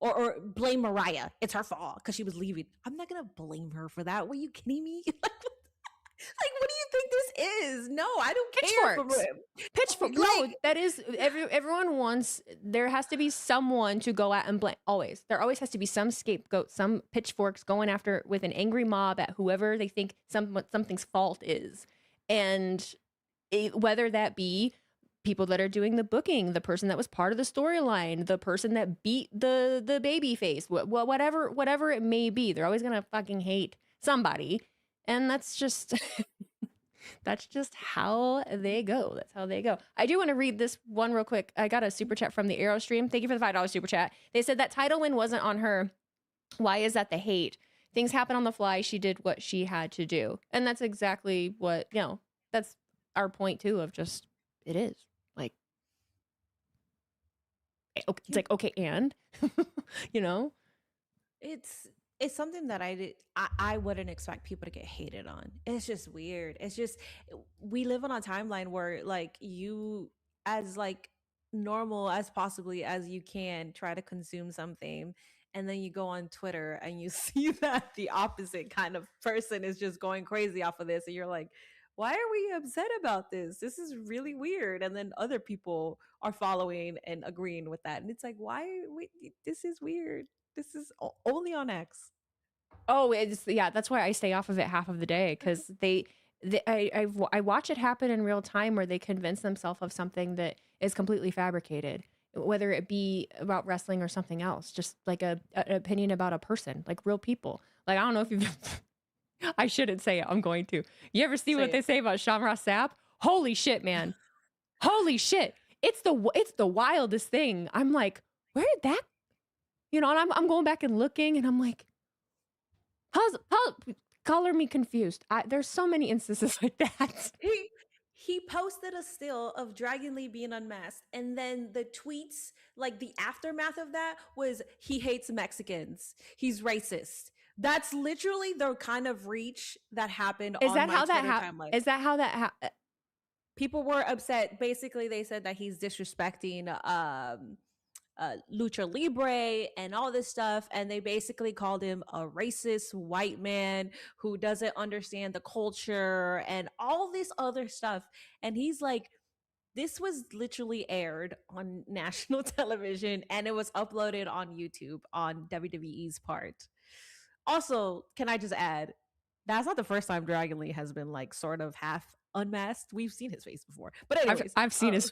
or blame Mariah. It's her fault because she was leaving. I'm not gonna blame her for that. Were you kidding me? Like, what do you think this is? No, I don't care for Pitchforks. him. Pitchfork. No, Like, that is everyone wants. There has to be someone to go at and blame. Always, there always has to be some scapegoat, some pitchforks going after with an angry mob at whoever they think something's fault is, and whether that be people that are doing the booking, the person that was part of the storyline, the person that beat the baby face, whatever it may be, they're always gonna fucking hate somebody, and that's just. That's just how they go. That's how they go. I do want to read this one real quick. I got a super chat from the Arrow stream. Thank you for the $5 super chat. They said that title win wasn't on her. Why is that the hate? Things happen on the fly. She did what she had to do. And that's exactly what, that's our point too of just, it is. Like, okay, it's like, okay, and, It's something that I wouldn't expect people to get hated on. It's just weird. It's just we live on a timeline where like you as like normal as possibly as you can try to consume something, and then you go on Twitter and you see that the opposite kind of person is just going crazy off of this, and you're like, why are we upset about this? This is really weird. And then other people are following and agreeing with that, and it's like, this is weird. This is only on X. Oh, that's why I stay off of it half of the day, because I watch it happen in real time where they convince themselves of something that is completely fabricated, whether it be about wrestling or something else, just like an opinion about a person, like real people. Like, I don't know if you've, I shouldn't say it, I'm going to. You ever see what they say about Sean Ross Sapp? Holy shit, man. Holy shit. It's the wildest thing. I'm like, where did that, and I'm going back and looking, and I'm like, color me confused. There's so many instances like that. He posted a still of Dragon Lee being unmasked, and then the tweets, like the aftermath of that, was he hates Mexicans. He's racist. That's literally the kind of reach that happened. Is that how that happened? Is that how that happened? People were upset. Basically, they said that he's disrespecting Lucha Libre and all this stuff, and they basically called him a racist white man who doesn't understand the culture and all this other stuff. And he's like, this was literally aired on national television, and it was uploaded on YouTube on WWE's part. Also, can I just add, that's not the first time Dragon Lee has been like sort of half unmasked. We've seen his face before, but anyways, I've seen his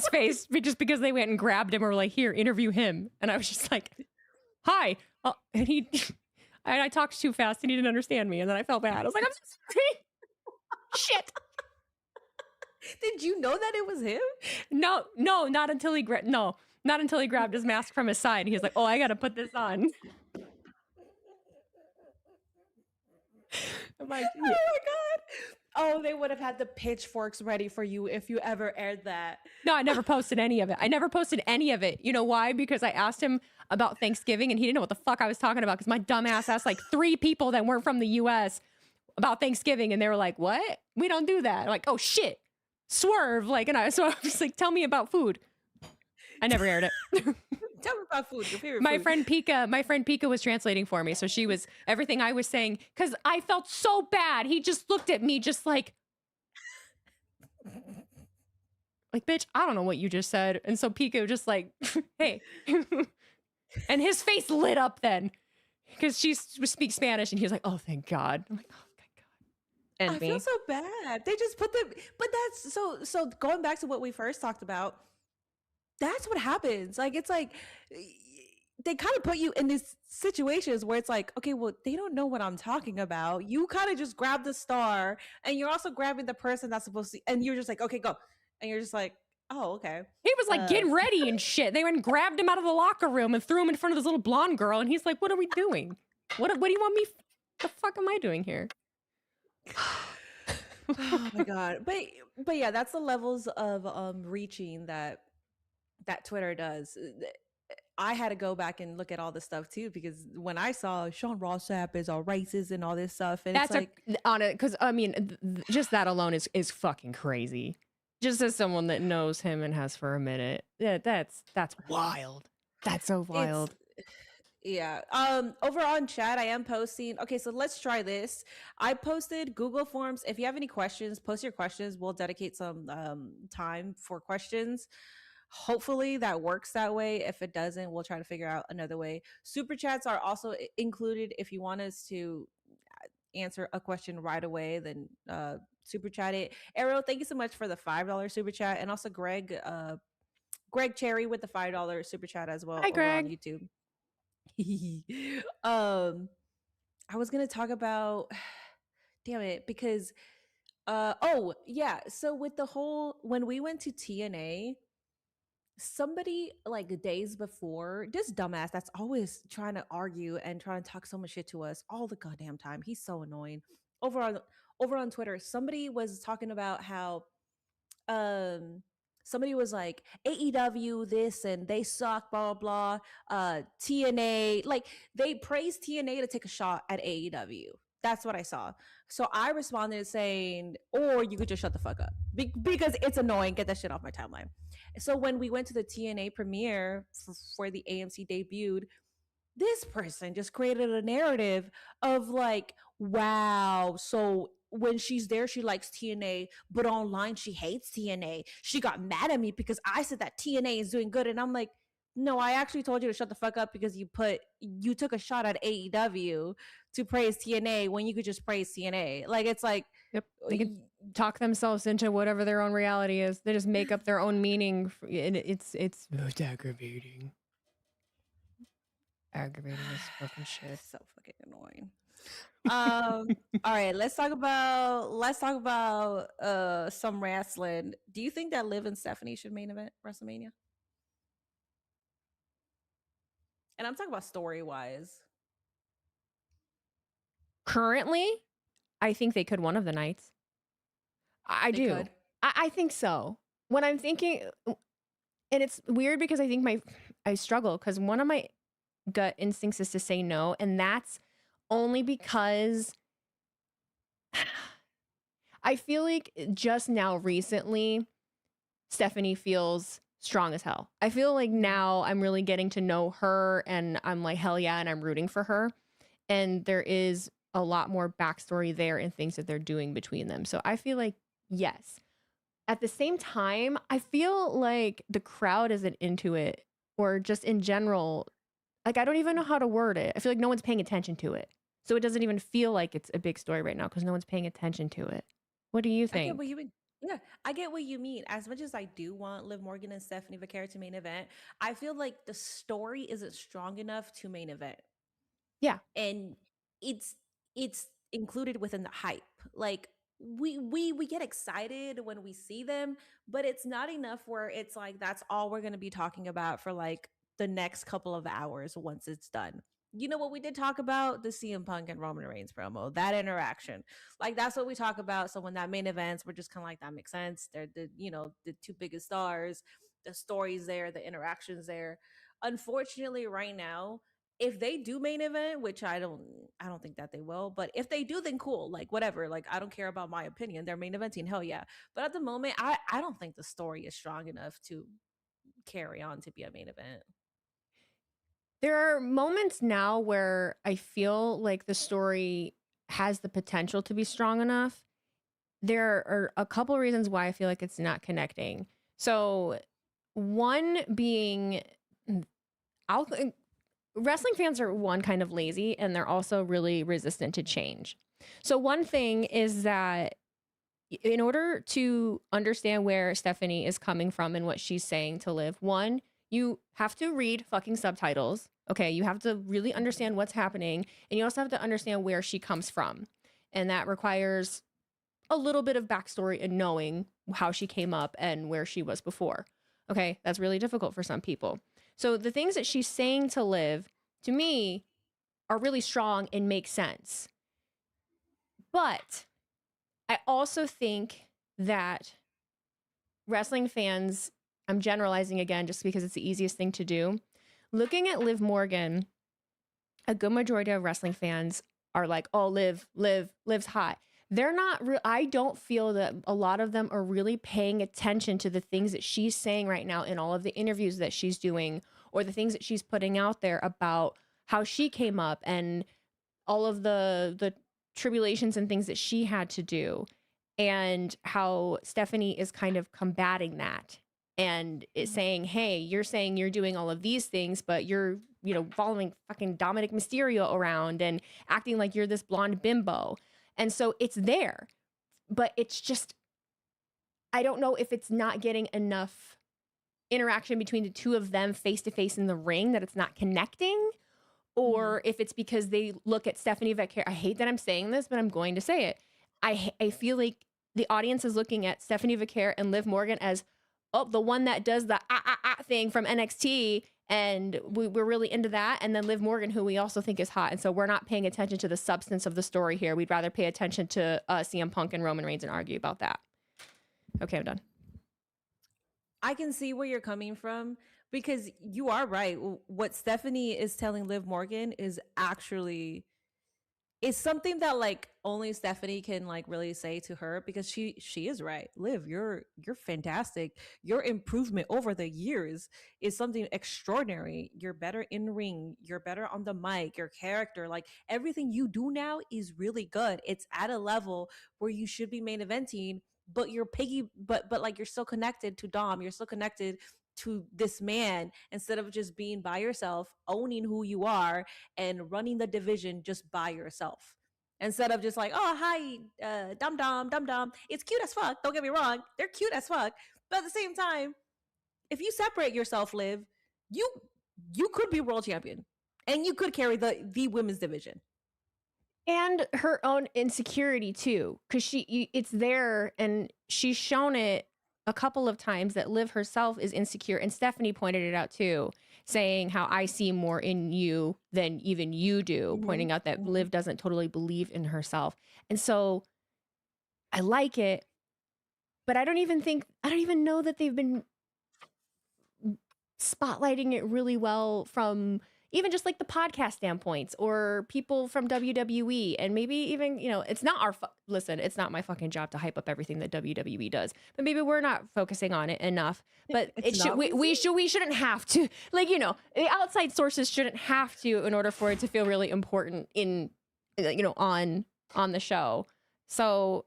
face just because they went and grabbed him or were like, here, interview him, and I was just like, hi, and I talked too fast and he didn't understand me, and then I felt bad. I was like, I'm sorry. Shit. Did you know that it was him? No, not until he grabbed his mask from his side. He was like, oh, I gotta put this on. I'm like, oh my god. Oh, they would have had the pitchforks ready for you if you ever aired that. No, I never posted any of it. You know why? Because I asked him about Thanksgiving and he didn't know what the fuck I was talking about, because my dumb ass asked like 3 people that weren't from the US about Thanksgiving, and they were like, what? We don't do that. I'm like, oh shit. Swerve. Like, so I was like, tell me about food. I never aired it. Tell me about food, your favorite my food. friend Pika was translating for me, so she was everything I was saying, because I felt so bad. He just looked at me just like bitch, I don't know what you just said. And so Pika just like, hey. And his face lit up then, because she speaks Spanish, and he was like, oh, thank God. I'm like, oh, thank God. And I feel so bad. They just put them, but that's so going back to what we first talked about, that's what happens. Like, it's like they kind of put you in these situations where it's like, okay, well, they don't know what I'm talking about. You kind of just grab the star, and you're also grabbing the person that's supposed to, and you're just like, okay, go. And you're just like, oh, okay. He was like getting ready and shit. They went and grabbed him out of the locker room and threw him in front of this little blonde girl, and he's like, what are we doing? What do you want me? The fuck am I doing here? Oh my god. But yeah, that's the levels of reaching that Twitter does. I had to go back and look at all this stuff too, because when I saw Sean Ross Sapp is a racist and all this stuff, and that's it's like on it, because I mean, just that alone is fucking crazy. Just as someone that knows him and has for a minute, yeah, that's wild. That's so wild. Yeah. Over on chat, I am posting. Okay, so let's try this. I posted Google Forms. If you have any questions, post your questions. We'll dedicate some time for questions. Hopefully that works that way. If it doesn't, we'll try to figure out another way. Super chats are also included. If you want us to answer a question right away, then super chat it. Ariel, thank you so much for the $5 super chat, and also Greg Cherry with the $5 super chat as well Hi, over on Greg. YouTube. um I was gonna talk about damn it, because oh yeah, so with the whole when we went to TNA, somebody like days before, this dumbass that's always trying to argue and trying to talk so much shit to us all the goddamn time. He's so annoying. Over on over on Twitter, somebody was talking about how um somebody was like AEW this and they suck, blah blah blah. TNA, like they praised TNA to take a shot at AEW. That's what I saw. So I responded saying, or you could just shut the fuck up because it's annoying. Get that shit off my timeline. So when we went to the TNA premiere for the AMC debuted, this person just created a narrative of like, wow, so when she's there, she likes TNA, but online she hates TNA. She got mad at me because I said that TNA is doing good. And I'm like, no, I actually told you to shut the fuck up because you took a shot at AEW to praise TNA when you could just praise TNA. Like, it's like, Yep. They can talk themselves into whatever their own reality is. They just make up their own meaning. And it's aggravating. Aggravating as fucking shit. so fucking annoying. All right, let's talk about some wrestling. Do you think that Liv and Stephanie should main event WrestleMania? And I'm talking about story wise. Currently, I think they could one of the nights. I They do. could. I think so. When I'm thinking, and it's weird because I think I struggle because one of my gut instincts is to say no, and that's only because I feel like just now recently Stephanie feels strong as hell. I feel like now I'm really getting to know her and I'm like, hell yeah, and I'm rooting for her. And there is a lot more backstory there and things that they're doing between them. So I feel like, yes. At the same time, I feel like the crowd isn't into it, or just in general, like I don't even know how to word it. I feel like no one's paying attention to it. So it doesn't even feel like it's a big story right now because no one's paying attention to it. What do you I get what think? you mean. Yeah, I get what you mean. As much as I do want Liv Morgan and Stephanie Vaquera to main event, I feel like the story isn't strong enough to main event. Yeah. And it's it's included within the hype. Like we get excited when we see them, but it's not enough where it's like that's all we're going to be talking about for like the next couple of hours once it's done. You know what we did talk about? The CM Punk and Roman Reigns promo, that interaction. Like that's what we talk about. So when that main events, we're just kind of like that makes sense. They're the two biggest stars, the stories there, the interactions there. Unfortunately, right now, if they do main event, which I don't think that they will, but if they do, then cool. Like whatever. Like I don't care about my opinion. They're main eventing, hell yeah. But at the moment, I don't think the story is strong enough to carry on to be a main event. There are moments now where I feel like the story has the potential to be strong enough. There are a couple reasons why I feel like it's not connecting. So, one being, I'll, wrestling fans are one kind of lazy and they're also really resistant to change. So, one thing is that in order to understand where Stephanie is coming from and what she's saying to Liv, one, you have to read fucking subtitles. Okay, you have to really understand what's happening, and you also have to understand where she comes from. And that requires a little bit of backstory and knowing how she came up and where she was before. Okay, that's really difficult for some people. So the things that she's saying to Liv, to me, are really strong and make sense. But I also think that wrestling fans, I'm generalizing again just because it's the easiest thing to do. Looking at Liv Morgan, a good majority of wrestling fans are like, oh, Liv's hot. They're not, I don't feel that a lot of them are really paying attention to the things that she's saying right now in all of the interviews that she's doing or the things that she's putting out there about how she came up and all of the tribulations and things that she had to do, and how Stephanie is kind of combating that and is saying, hey, you're saying you're doing all of these things, but you're, you know, following fucking Dominic Mysterio around and acting like you're this blonde bimbo. And so it's there, but it's just, I don't know if it's not getting enough interaction between the two of them face to face in the ring that it's not connecting, or if it's because they look at Stephanie Vaquer. I hate that I'm saying this, but I'm going to say it. I feel like the audience is looking at Stephanie Vaquer and Liv Morgan as, oh, the one that does the thing from NXT, and we're really into that. And then Liv Morgan, who we also think is hot. And so we're not paying attention to the substance of the story here. We'd rather pay attention to CM Punk and Roman Reigns and argue about that. Okay, I'm done. I can see where you're coming from, because you are right. What Stephanie is telling Liv Morgan is actually, it's something that like only Stephanie can like really say to her, because she is right. Liv, you're fantastic. Your improvement over the years is something extraordinary. You're better in ring. You're better on the mic. Your character, like everything you do now is really good. It's at a level where you should be main eventing, but you're but like you're still connected to Dom. You're still connected to this man, instead of just being by yourself, owning who you are and running the division just by yourself. Instead of just like, oh, hi, dum dum. It's cute as fuck. Don't get me wrong. They're cute as fuck. But at the same time, if you separate yourself, Liv, you could be world champion and you could carry the women's division. And her own insecurity too, because it's there, and she's shown it a couple of times that Liv herself is insecure, and Stephanie pointed it out too, saying how I see more in you than even you do, pointing out that Liv doesn't totally believe in herself. And so I like it, but I don't even know that they've been spotlighting it really well from even just like the podcast standpoints or people from WWE. And maybe even, you know, it's not listen, it's not my fucking job to hype up everything that WWE does, but maybe we're not focusing on it enough. But we shouldn't have to, like, you know, the outside sources shouldn't have to in order for it to feel really important in, you know, on the show. So,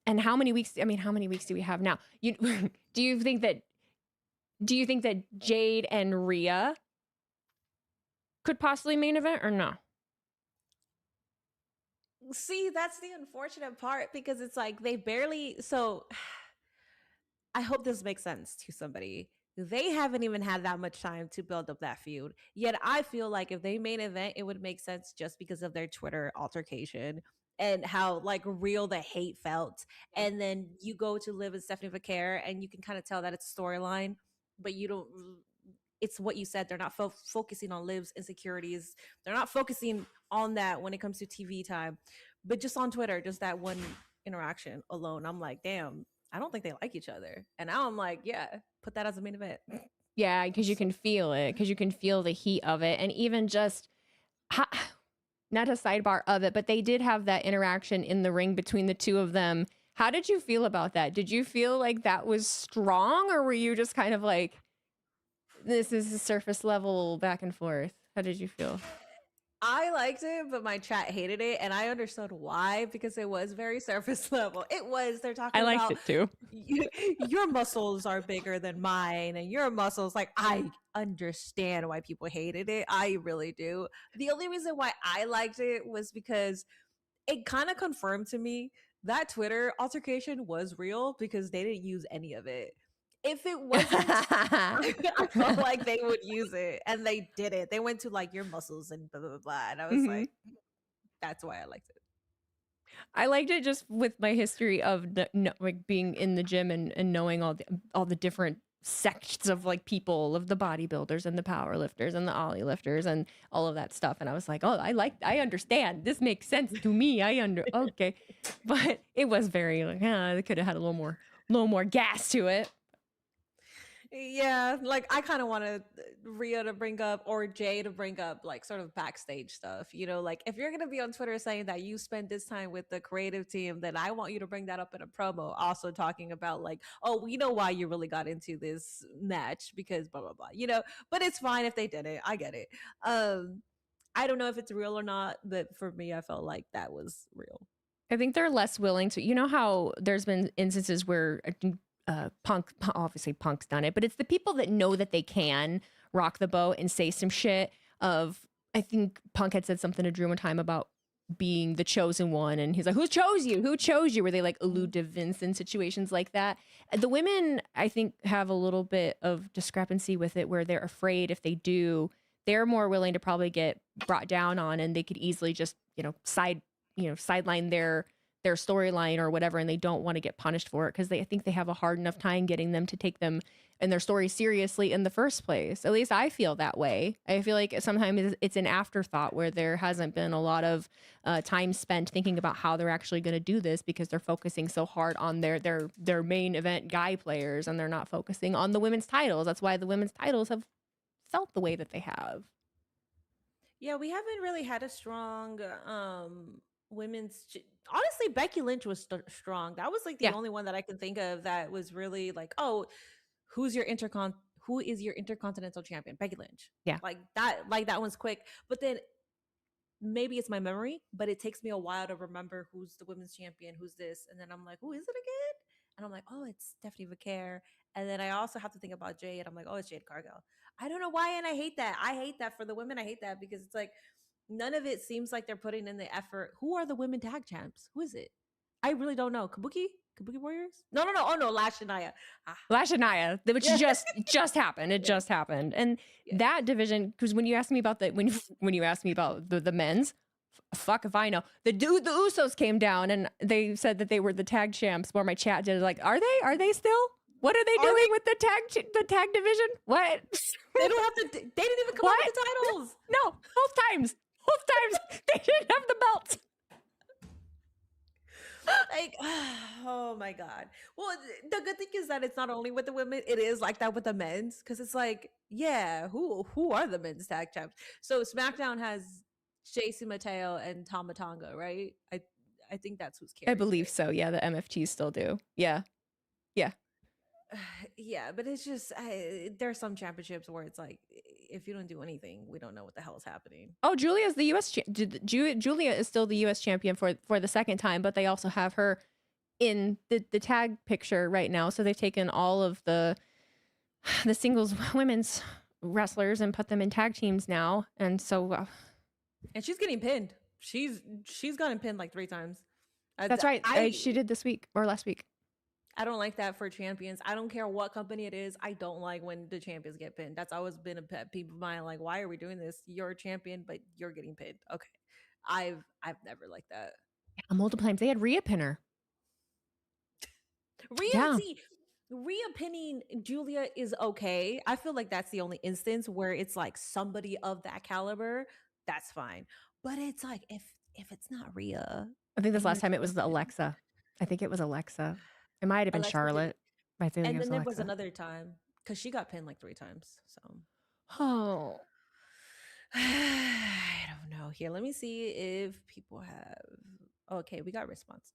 and how many weeks do we have now? Do you think that Jade and Rhea could possibly main event or no? See, that's the unfortunate part, because it's like they barely. So I hope this makes sense to somebody. They haven't even had that much time to build up that feud. Yet I feel like if they main event, it would make sense just because of their Twitter altercation and how like real the hate felt. And then you go to Liv and Stephanie Vaquer, and you can kind of tell that it's storyline, but you don't. It's what you said. They're not focusing on Liv's insecurities. They're not focusing on that when it comes to TV time. But just on Twitter, just that one interaction alone, I'm like, damn, I don't think they like each other. And now I'm like, yeah, put that as a main event. Yeah, because you can feel it. Because you can feel the heat of it. And even just, not a sidebar of it, but they did have that interaction in the ring between the two of them. How did you feel about that? Did you feel like that was strong, or were you just kind of like, this is a surface level back and forth? How did you feel? I liked it, but my chat hated it, and I understood why, because it was very surface level. It was, they're talking about, I liked it too. Your muscles are bigger than mine, and your muscles, like, I understand why people hated it. I really do. The only reason why I liked it was because it kind of confirmed to me that Twitter altercation was real, because they didn't use any of it. If it wasn't, I felt like they would use it, and they didn't. They went to like your muscles and blah blah blah, and I was like, that's why I liked it. I liked it just with my history of like being in the gym and knowing all the different sections of like people, of the bodybuilders and the power lifters and the ollie lifters and all of that stuff. And I was like, oh, I understand. This makes sense to me. Okay. But it was very like, they could have had a little more gas to it. Yeah, like I kind of wanted Rio to bring up or Jay to bring up like sort of backstage stuff. Like if you're gonna be on Twitter saying that you spent this time with the creative team, then I want you to bring that up in a promo. Also talking about like, oh, we know why you really got into this match because blah blah blah. But it's fine if they didn't. I get it. Um, I don't know if it's real or not, but for me, I felt like that was real. I think they're less willing to. You know how there's been instances where Punk, obviously Punk's done it, but it's the people that know that they can rock the boat and say some shit of. I think Punk had said something to Drew one time about being the chosen one, and he's like, "Who chose you? Who chose you?" Where they like allude to Vince in situations like that. The women, I think, have a little bit of discrepancy with it, where they're afraid if they do, they're more willing to probably get brought down on, and they could easily just sideline their storyline or whatever, and they don't want to get punished for it because I think they have a hard enough time getting them to take them and their story seriously in the first place. At least I feel that way. I feel like sometimes it's an afterthought where there hasn't been a lot of time spent thinking about how they're actually going to do this because they're focusing so hard on their main event guy players, and they're not focusing on the women's titles. That's why the women's titles have felt the way that they have. Yeah, we haven't really had a strong honestly, Becky Lynch was strong. That was like the Yeah. only one that I can think of that was really like, oh, who is your intercontinental champion? Becky Lynch. Yeah. Like that one's quick. But then maybe it's my memory, but it takes me a while to remember who's the women's champion, who's this, and then I'm like, who is it again? And I'm like, oh, it's Stephanie Vaquer. And then I also have to think about Jade. I'm like, oh, it's Jade Cargill. I don't know why, and I hate that. I hate that for the women. I hate that because it's like none of it seems like they're putting in the effort. Who are the women tag champs? Who is it? I really don't know. Kabuki Warriors? No. Oh no, Lash and Nia. Lash and Nia, which just happened. It just happened, and that division. Because when you asked me about when you asked me about the men's, fuck if I know. The Usos came down and they said that they were the tag champs. Where my chat did like, are they still? What are they doing with the tag division? What? They don't have to. They didn't even come out with the titles. No, both times they didn't have the belts. Like, oh my god. Well, the good thing is that it's not only with the women; it is like that with the men's. Because it's like, yeah, who are the men's tag champs? So SmackDown has Jason Mateo and Tama Tonga, right? I think that's who's carrying. I believe so. Yeah, the MFTs still do. Yeah. Yeah, but it's just there's some championships where it's like if you don't do anything, we don't know what the hell is happening. Oh, Julia's the U.S. Julia is still the U.S. champion for the second time, but they also have her in the tag picture right now. So they've taken all of the singles women's wrestlers and put them in tag teams now, and so and she's getting pinned. She's gotten pinned like 3 times. That's right. She did this week or last week. I don't like that for champions. I don't care what company it is. I don't like when the champions get pinned. That's always been a pet peeve of mine. Like, why are we doing this? You're a champion, but you're getting pinned. Okay. I've never liked that. Yeah, multiple times. They had Rhea pin her. Rhea pinning Julia is okay. I feel like that's the only instance where it's like somebody of that caliber, that's fine. But it's like if it's not Rhea. I think this last time it was Alexa. I think it was Alexa. It might have been Charlotte. And then there was another time because she got pinned like 3 times. So, oh, I don't know. Here, let me see if people have. Okay, we got response.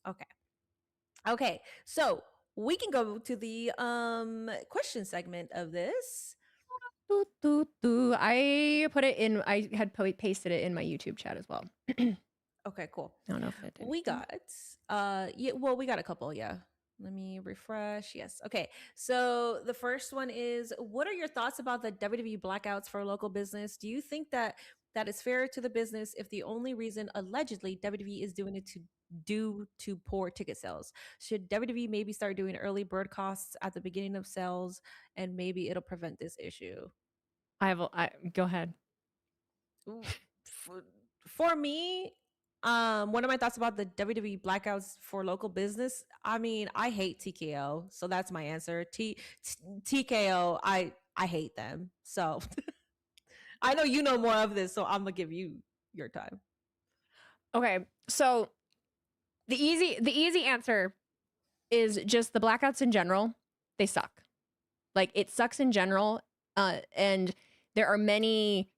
Okay. So we can go to the question segment of this. I put it in. I had pasted it in my YouTube chat as well. Okay, cool. I don't know if it did. We got we got a couple. Yeah. Let me refresh. Yes. Okay. So the first one is, what are your thoughts about the WWE blackouts for local business? Do you think that is fair to the business if the only reason allegedly WWE is doing it due to poor ticket sales? Should WWE maybe start doing early bird costs at the beginning of sales, and maybe it'll prevent this issue? Go ahead. For me, one of my thoughts about the WWE blackouts for local business, I mean, I hate TKO, so that's my answer. TKO, I hate them. So I know you know more of this, so I'm gonna give you your time. Okay, so the easy answer is just the blackouts in general. They suck. Like, it sucks in general. And there are many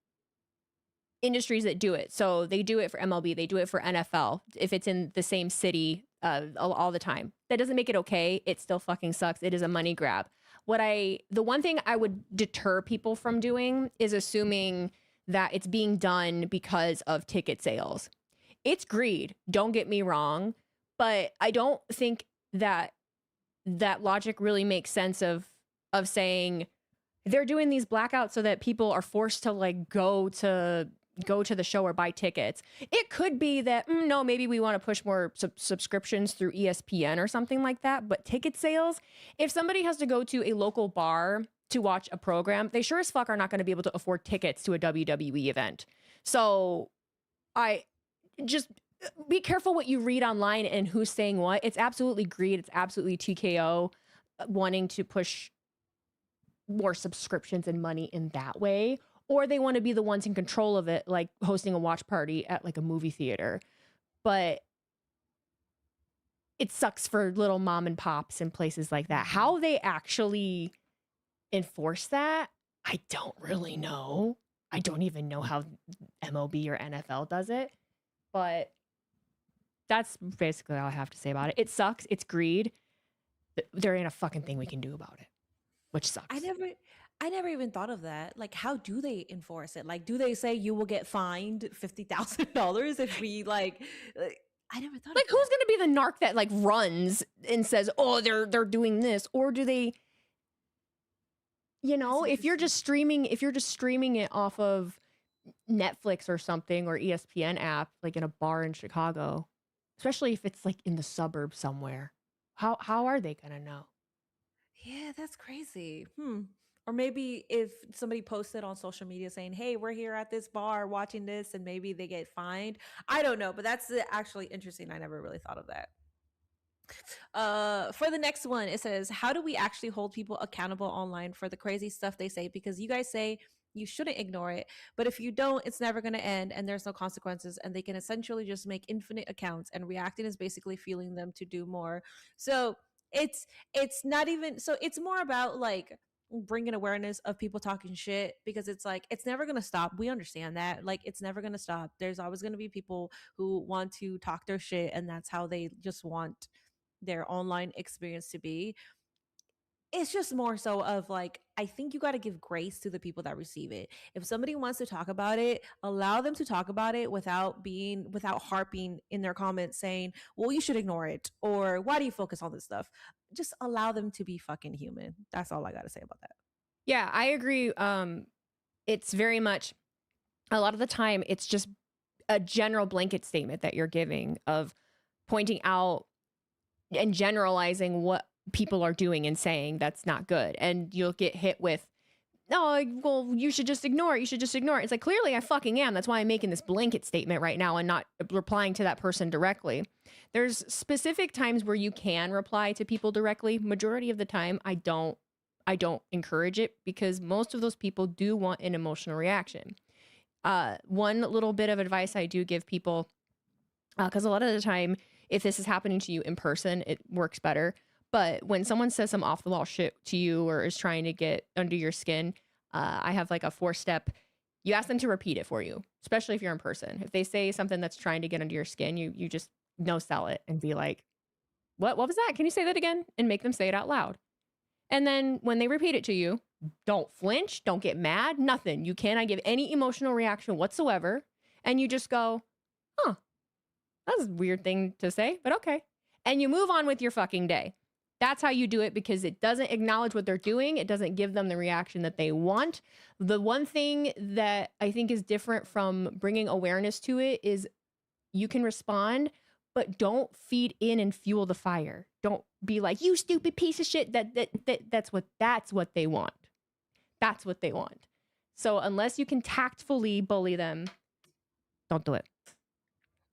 industries that do it. So they do it for MLB, they do it for NFL if it's in the same city all the time. That doesn't make it okay. It still fucking sucks. It is a money grab. The one thing I would deter people from doing is assuming that it's being done because of ticket sales. It's greed, don't get me wrong, but I don't think that logic really makes sense of saying they're doing these blackouts so that people are forced to like go to the show or buy tickets. It could be that no, maybe we want to push more subscriptions through ESPN or something like that. But ticket sales, if somebody has to go to a local bar to watch a program, they sure as fuck are not going to be able to afford tickets to a WWE event. So I just be careful what you read online and who's saying what. It's absolutely greed. It's absolutely TKO wanting to push more subscriptions and money in that way. Or they want to be the ones in control of it, like hosting a watch party at like a movie theater. But it sucks for little mom and pops and places like that. How they actually enforce that, I don't really know. I don't even know how MLB or NFL does it. But that's basically all I have to say about it. It sucks. It's greed. There ain't a fucking thing we can do about it, which sucks. I never even thought of that. Like, how do they enforce it? Like, do they say you will get fined $50,000 if we like? I never thought. Like, who's gonna be the narc that like runs and says, "Oh, they're doing this," or do they? You know, if you're just streaming it off of Netflix or something or ESPN app, like in a bar in Chicago, especially if it's like in the suburbs somewhere, how are they gonna know? Yeah, that's crazy. Or maybe if somebody posted on social media saying, "Hey, we're here at this bar watching this," and maybe they get fined. I don't know, but that's actually interesting. I never really thought of that. For the next one, it says, how do we actually hold people accountable online for the crazy stuff they say? Because you guys say you shouldn't ignore it, but if you don't, it's never going to end and there's no consequences, and they can essentially just make infinite accounts, and reacting is basically fueling them to do more. So it's not even, so it's more about like bringing awareness of people talking shit, because it's like it's never going to stop. We understand that, like, it's never going to stop. There's always going to be people who want to talk their shit, and that's how they just want their online experience to be. It's just more so of like, I think you got to give grace to the people that receive it. If somebody wants to talk about it, allow them to talk about it without harping in their comments saying, well, you should ignore it, or why do you focus on this stuff? Just allow them to be fucking human. That's all I got to say about that. Yeah, I agree. It's very much, a lot of the time it's just a general blanket statement that you're giving of pointing out and generalizing what people are doing and saying that's not good. And you'll get hit with, oh, well, you should just ignore it. You should just ignore it. It's like, clearly I fucking am. That's why I'm making this blanket statement right now and not replying to that person directly. There's specific times where you can reply to people directly. Majority of the time, I don't encourage it, because most of those people do want an emotional reaction. One little bit of advice I do give people, because a lot of the time, if this is happening to you in person, it works better. But when someone says some off the wall shit to you or is trying to get under your skin, I have like a 4-step. You ask them to repeat it for you, especially if you're in person. If they say something that's trying to get under your skin, you just no sell it and be like, what was that? Can you say that again? And make them say it out loud. And then when they repeat it to you, don't flinch, don't get mad, nothing. You cannot give any emotional reaction whatsoever. And you just go, huh, that's a weird thing to say, but okay. And you move on with your fucking day. That's how you do it, because it doesn't acknowledge what they're doing. It doesn't give them the reaction that they want. The one thing that I think is different from bringing awareness to it is you can respond, but don't feed in and fuel the fire. Don't be like, you stupid piece of shit. That's what they want. That's what they want. So unless you can tactfully bully them, don't do it.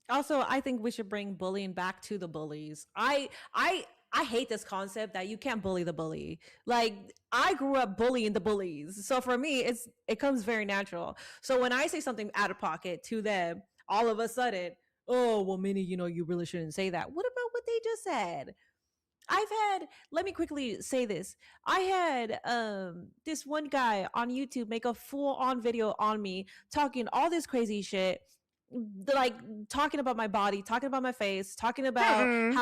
Also, I think we should bring bullying back to the bullies. I hate this concept that you can't bully the bully. Like, I grew up bullying the bullies. So for me, it comes very natural. So when I say something out of pocket to them, all of a sudden, oh, well, Minnie, you really shouldn't say that. What about what they just said? let me quickly say this. I had this one guy on YouTube make a full on video on me talking all this crazy shit, like talking about my body, talking about my face, talking about Mm-mm.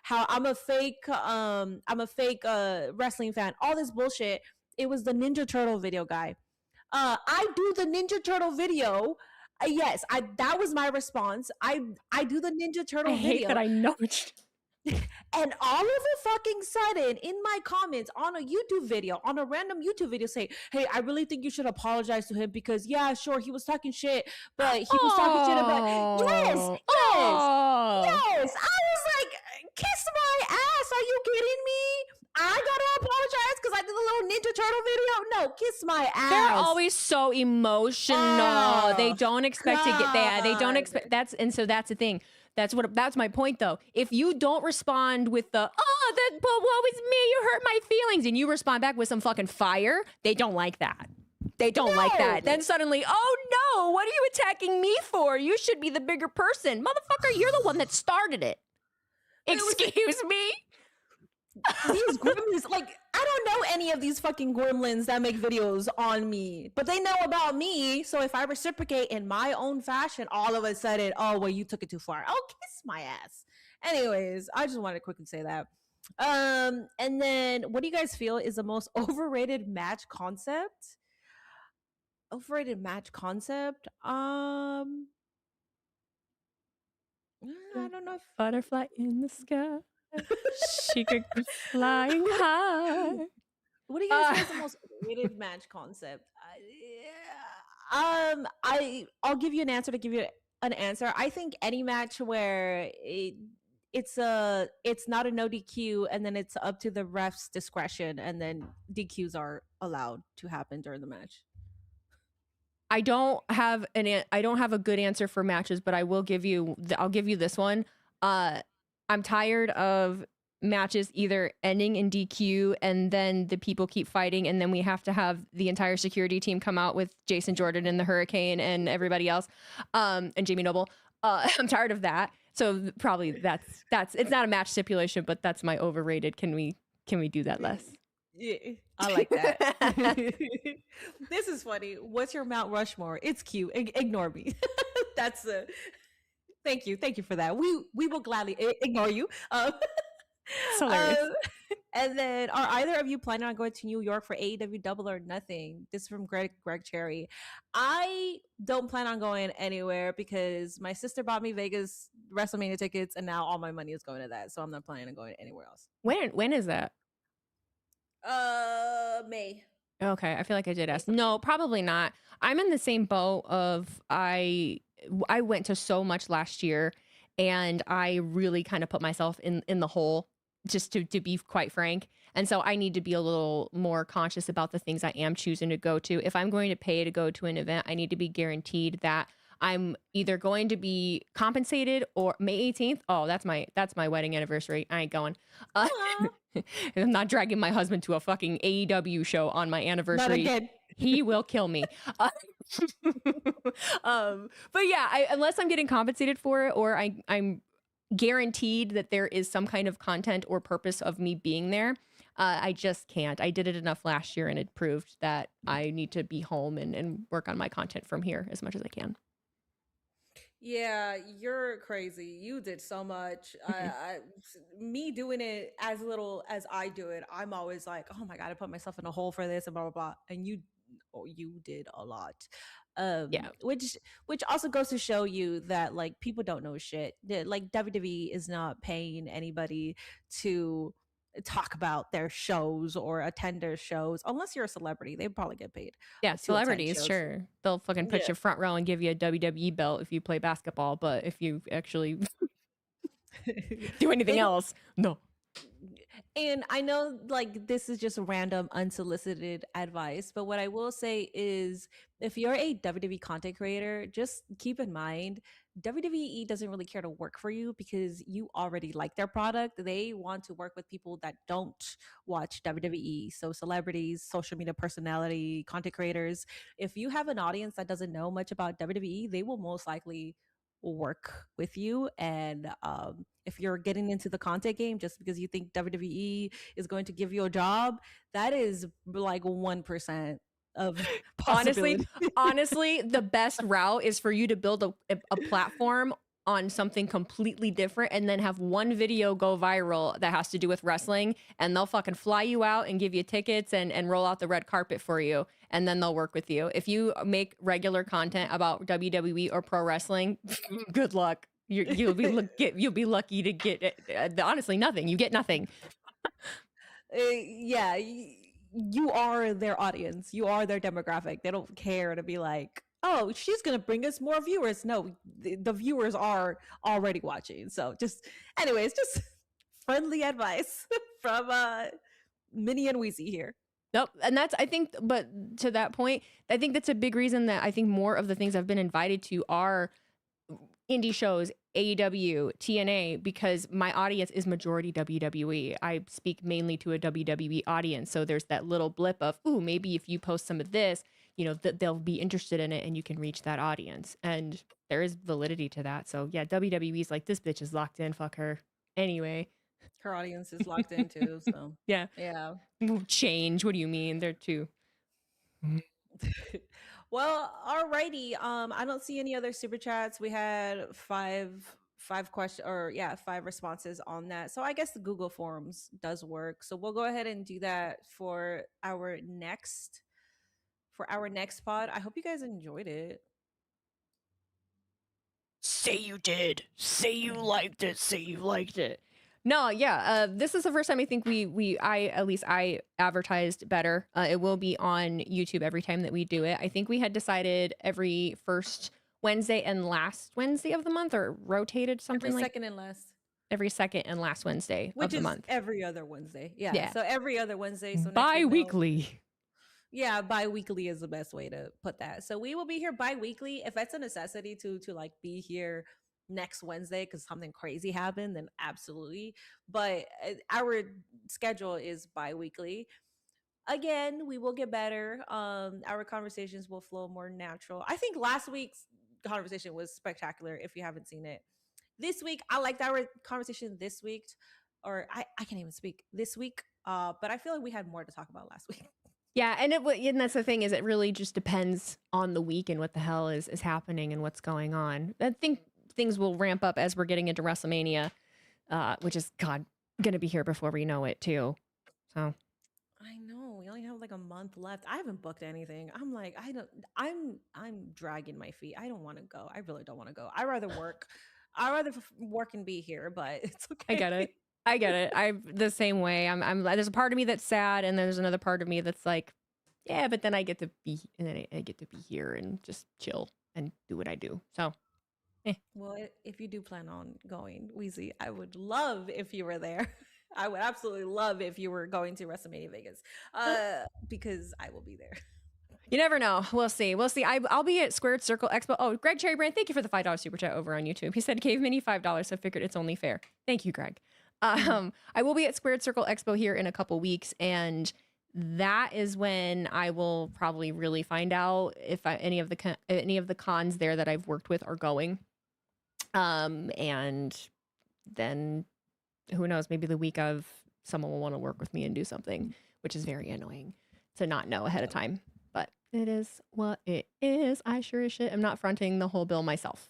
how I'm a fake wrestling fan, all this bullshit. It was the Ninja Turtle video guy. I do the Ninja Turtle video. Yes, I that was my response. I do the Ninja I Turtle hate that video. I know it. And all of a fucking sudden, in my comments on a YouTube video, on a random YouTube video, say, "Hey, I really think you should apologize to him because, yeah, sure, he was talking shit, but he was talking shit about." Yes, Oh, yes, oh. yes. I was like, "Kiss my ass! Are you kidding me? I gotta apologize because I did a little Ninja Turtle video. No, kiss my They're ass." always so emotional. They Oh don't expect to get that. They don't God. expect so that's the thing. That's my point though. If you don't respond with the that but what was me? You hurt my feelings, and you respond back with some fucking fire, they don't like that. They don't like that. No. Then suddenly, oh no, what are you attacking me for? You should be the bigger person. Motherfucker, you're the one that started it. Excuse me? These gremlins, like, I don't know any of these fucking gremlins that make videos on me, but they know about me. So if I reciprocate in my own fashion, all of a sudden, oh, well, you took it too far. Oh, kiss my ass. Anyways, I just wanted to quickly say that. And then what do you guys feel is the most overrated match concept? Overrated match concept? I don't know if Butterfly in the sky. She could go flying high. what do you guys feel is the most overrated match concept? I'll give you an answer to give you an answer. I think any match where it's not a no DQ and then it's up to the ref's discretion and then DQs are allowed to happen during the match. I don't have a good answer for matches, but I'll give you this one. I'm tired of matches either ending in DQ and then the people keep fighting and then we have to have the entire security team come out with Jason Jordan and the Hurricane and everybody else, and Jamie Noble. I'm tired of that. So probably that's it's not a match stipulation, but that's my overrated. Can we do that less? Yeah, I like that. This is funny. What's your Mount Rushmore? It's cute. Ignore me. That's a thank you for that. We will gladly ignore you. It's hilarious. And then, are either of you planning on going to New York for AEW Double or Nothing? This is from Greg Cherry. I don't plan on going anywhere because my sister bought me Vegas WrestleMania tickets, and now all my money is going to that. So I'm not planning on going anywhere else. When is that? May. Okay, I feel like I did ask. No, probably not. I'm in the same boat of I went to so much last year and I really kind of put myself in the hole, just to be quite frank. And so I need to be a little more conscious about the things I am choosing to go to. If I'm going to pay to go to an event, I need to be guaranteed that I'm either going to be compensated or May 18th. Oh, that's my wedding anniversary. I ain't going. I'm not dragging my husband to a fucking AEW show on my anniversary. Not again. He will kill me. But yeah, unless I'm getting compensated for it or I'm guaranteed that there is some kind of content or purpose of me being there, I just can't. I did it enough last year and it proved that I need to be home and work on my content from here as much as I can. Yeah, you're crazy. You did so much. Me doing it as little as I do it, I'm always like, oh my God, I put myself in a hole for this and blah, blah, blah. And you did a lot. Yeah. Which also goes to show you that like people don't know shit. Like WWE is not paying anybody to talk about their shows or attend their shows unless you're a celebrity. They probably get paid. Yeah, to attend celebrities, shows. sure. They'll fucking put Yeah. you front row and give you a WWE belt if you play basketball, but if you actually do anything else, no. And I know like this is just random unsolicited advice, but what I will say is if you're a WWE content creator, just keep in mind WWE doesn't really care to work for you because you already like their product. They want to work with people that don't watch WWE. So celebrities, social media personality, content creators. If you have an audience that doesn't know much about WWE, they will most likely work with you. And if you're getting into the content game just because you think WWE is going to give you a job, that is like 1% of Honestly, possibility. honestly, the best route is for you to build a platform on something completely different and then have one video go viral that has to do with wrestling, and they'll fucking fly you out and give you tickets and roll out the red carpet for you, and then they'll work with you. If you make regular content about WWE or pro wrestling, good luck. You'll be lucky to get honestly nothing. You get nothing. Yeah, you are their audience. You are their demographic. They don't care to be like, oh, she's gonna bring us more viewers. No, the viewers are already watching. So just, anyways, just friendly advice from Minnie and Wheezy here. Nope. And that's, I think, but to that point, I think that's a big reason that I think more of the things I've been invited to are indie shows, AEW, TNA, because my audience is majority WWE. I speak mainly to a WWE audience. So there's that little blip of, ooh, maybe if you post some of this, you know, they'll be interested in it and you can reach that audience. And there is validity to that. So yeah, WWE's like, this bitch is locked in, fuck her. Anyway. Her audience is locked in too. So yeah. Yeah. Change. What do you mean? They're too. Well, alrighty. I don't see any other super chats. We had five questions, or yeah, 5 responses on that. So I guess the Google Forms does work. So we'll go ahead and do that for our next pod. I hope you guys enjoyed it. Say you did. Say you liked it. Say you liked it. No, yeah. This is the first time I think I advertised better. It will be on YouTube every time that we do it. I think we had decided every first Wednesday and last Wednesday of the month, or rotated something every like second and last. Every second and last Wednesday Which of the is month. every other Wednesday. Yeah. So every other Wednesday. So bi-weekly. Yeah, bi-weekly is the best way to put that. So we will be here bi-weekly. If that's a necessity to like be here next Wednesday because something crazy happened, then absolutely. But our schedule is bi-weekly. Again, we will get better. Our conversations will flow more natural. I think last week's conversation was spectacular if you haven't seen it. This week, I liked our conversation this week, or I can't even speak this week. But I feel like we had more to talk about last week. Yeah, and that's the thing, is it really just depends on the week and what the hell is happening and what's going on. I think things will ramp up as we're getting into WrestleMania, which is going to be here before we know it too. So I know we only have like a month left. I haven't booked anything. I'm like, I'm dragging my feet. I don't want to go. I really don't want to go. I'd rather work. I'd rather work and be here, but it's okay. I get it. I'm the same way. I'm there's a part of me that's sad, and there's another part of me that's like, yeah, but then I get to be here and just chill and do what I do. So Well, if you do plan on going, Wheezy, I would love if you were there. I would absolutely love if you were going to WrestleMania Vegas, because I will be there. You never know. We'll see. I'll be at Squared Circle Expo. Oh, Greg Cherrybrand, thank you for the $5 super chat over on YouTube. He said gave Minnie $5, so I figured it's only fair. Thank you, Greg. I will be at Squared Circle Expo here in a couple weeks, and that is when I will probably really find out if any of the cons there that I've worked with are going. And then who knows, maybe the week of, someone will want to work with me and do something, which is very annoying to not know ahead of time. But it is what it is. I sure as shit am not fronting the whole bill myself.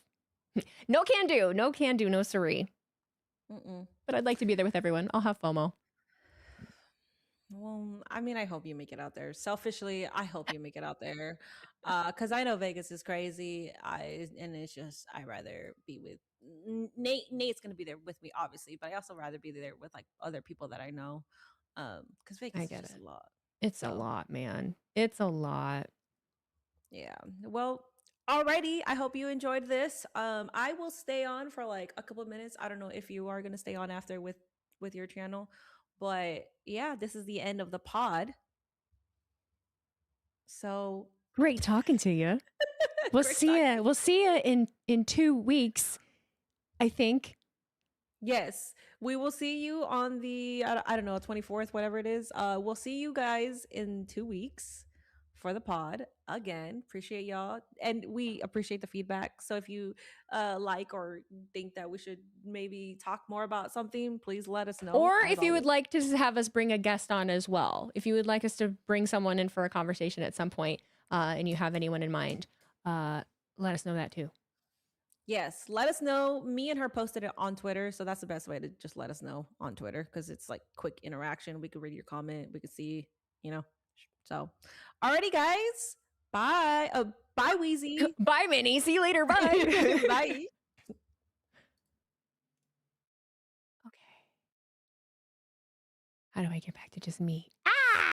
No can do, no siree. But I'd like to be there with everyone. I'll have FOMO. Well, I mean, I hope you make it out there. Selfishly, I hope you make it out there, because I know Vegas is crazy. And it's just, I'd rather be with Nate. Nate's gonna be there with me, obviously, but I also rather be there with like other people that I know, because Vegas is just a lot. It's a lot, man. It's a lot. Yeah. Well, alrighty. I hope you enjoyed this. I will stay on for like a couple of minutes. I don't know if you are gonna stay on after with your channel, but yeah, this is the end of the pod. So great talking to you. We'll see you. We'll see you in 2 weeks, I think. Yes, we will see you on the I don't know, 24th, whatever it is. We'll see you guys in 2 weeks for the pod. Again, appreciate y'all, and we appreciate the feedback. So if you like or think that we should maybe talk more about something, please let us know. Or As if you would always. like to have us bring a guest on as well, if you would like us to bring someone in for a conversation at some point, and you have anyone in mind, let us know that too. Yes, let us know. Me and her posted it on Twitter, so that's the best way to just let us know on Twitter because it's like quick interaction. We could read your comment, we could see, you know. So, alrighty, guys, bye. Bye, Wheezy. Bye, Minnie. See you later. Bye. Bye. Okay. How do I get back to just me? Ah!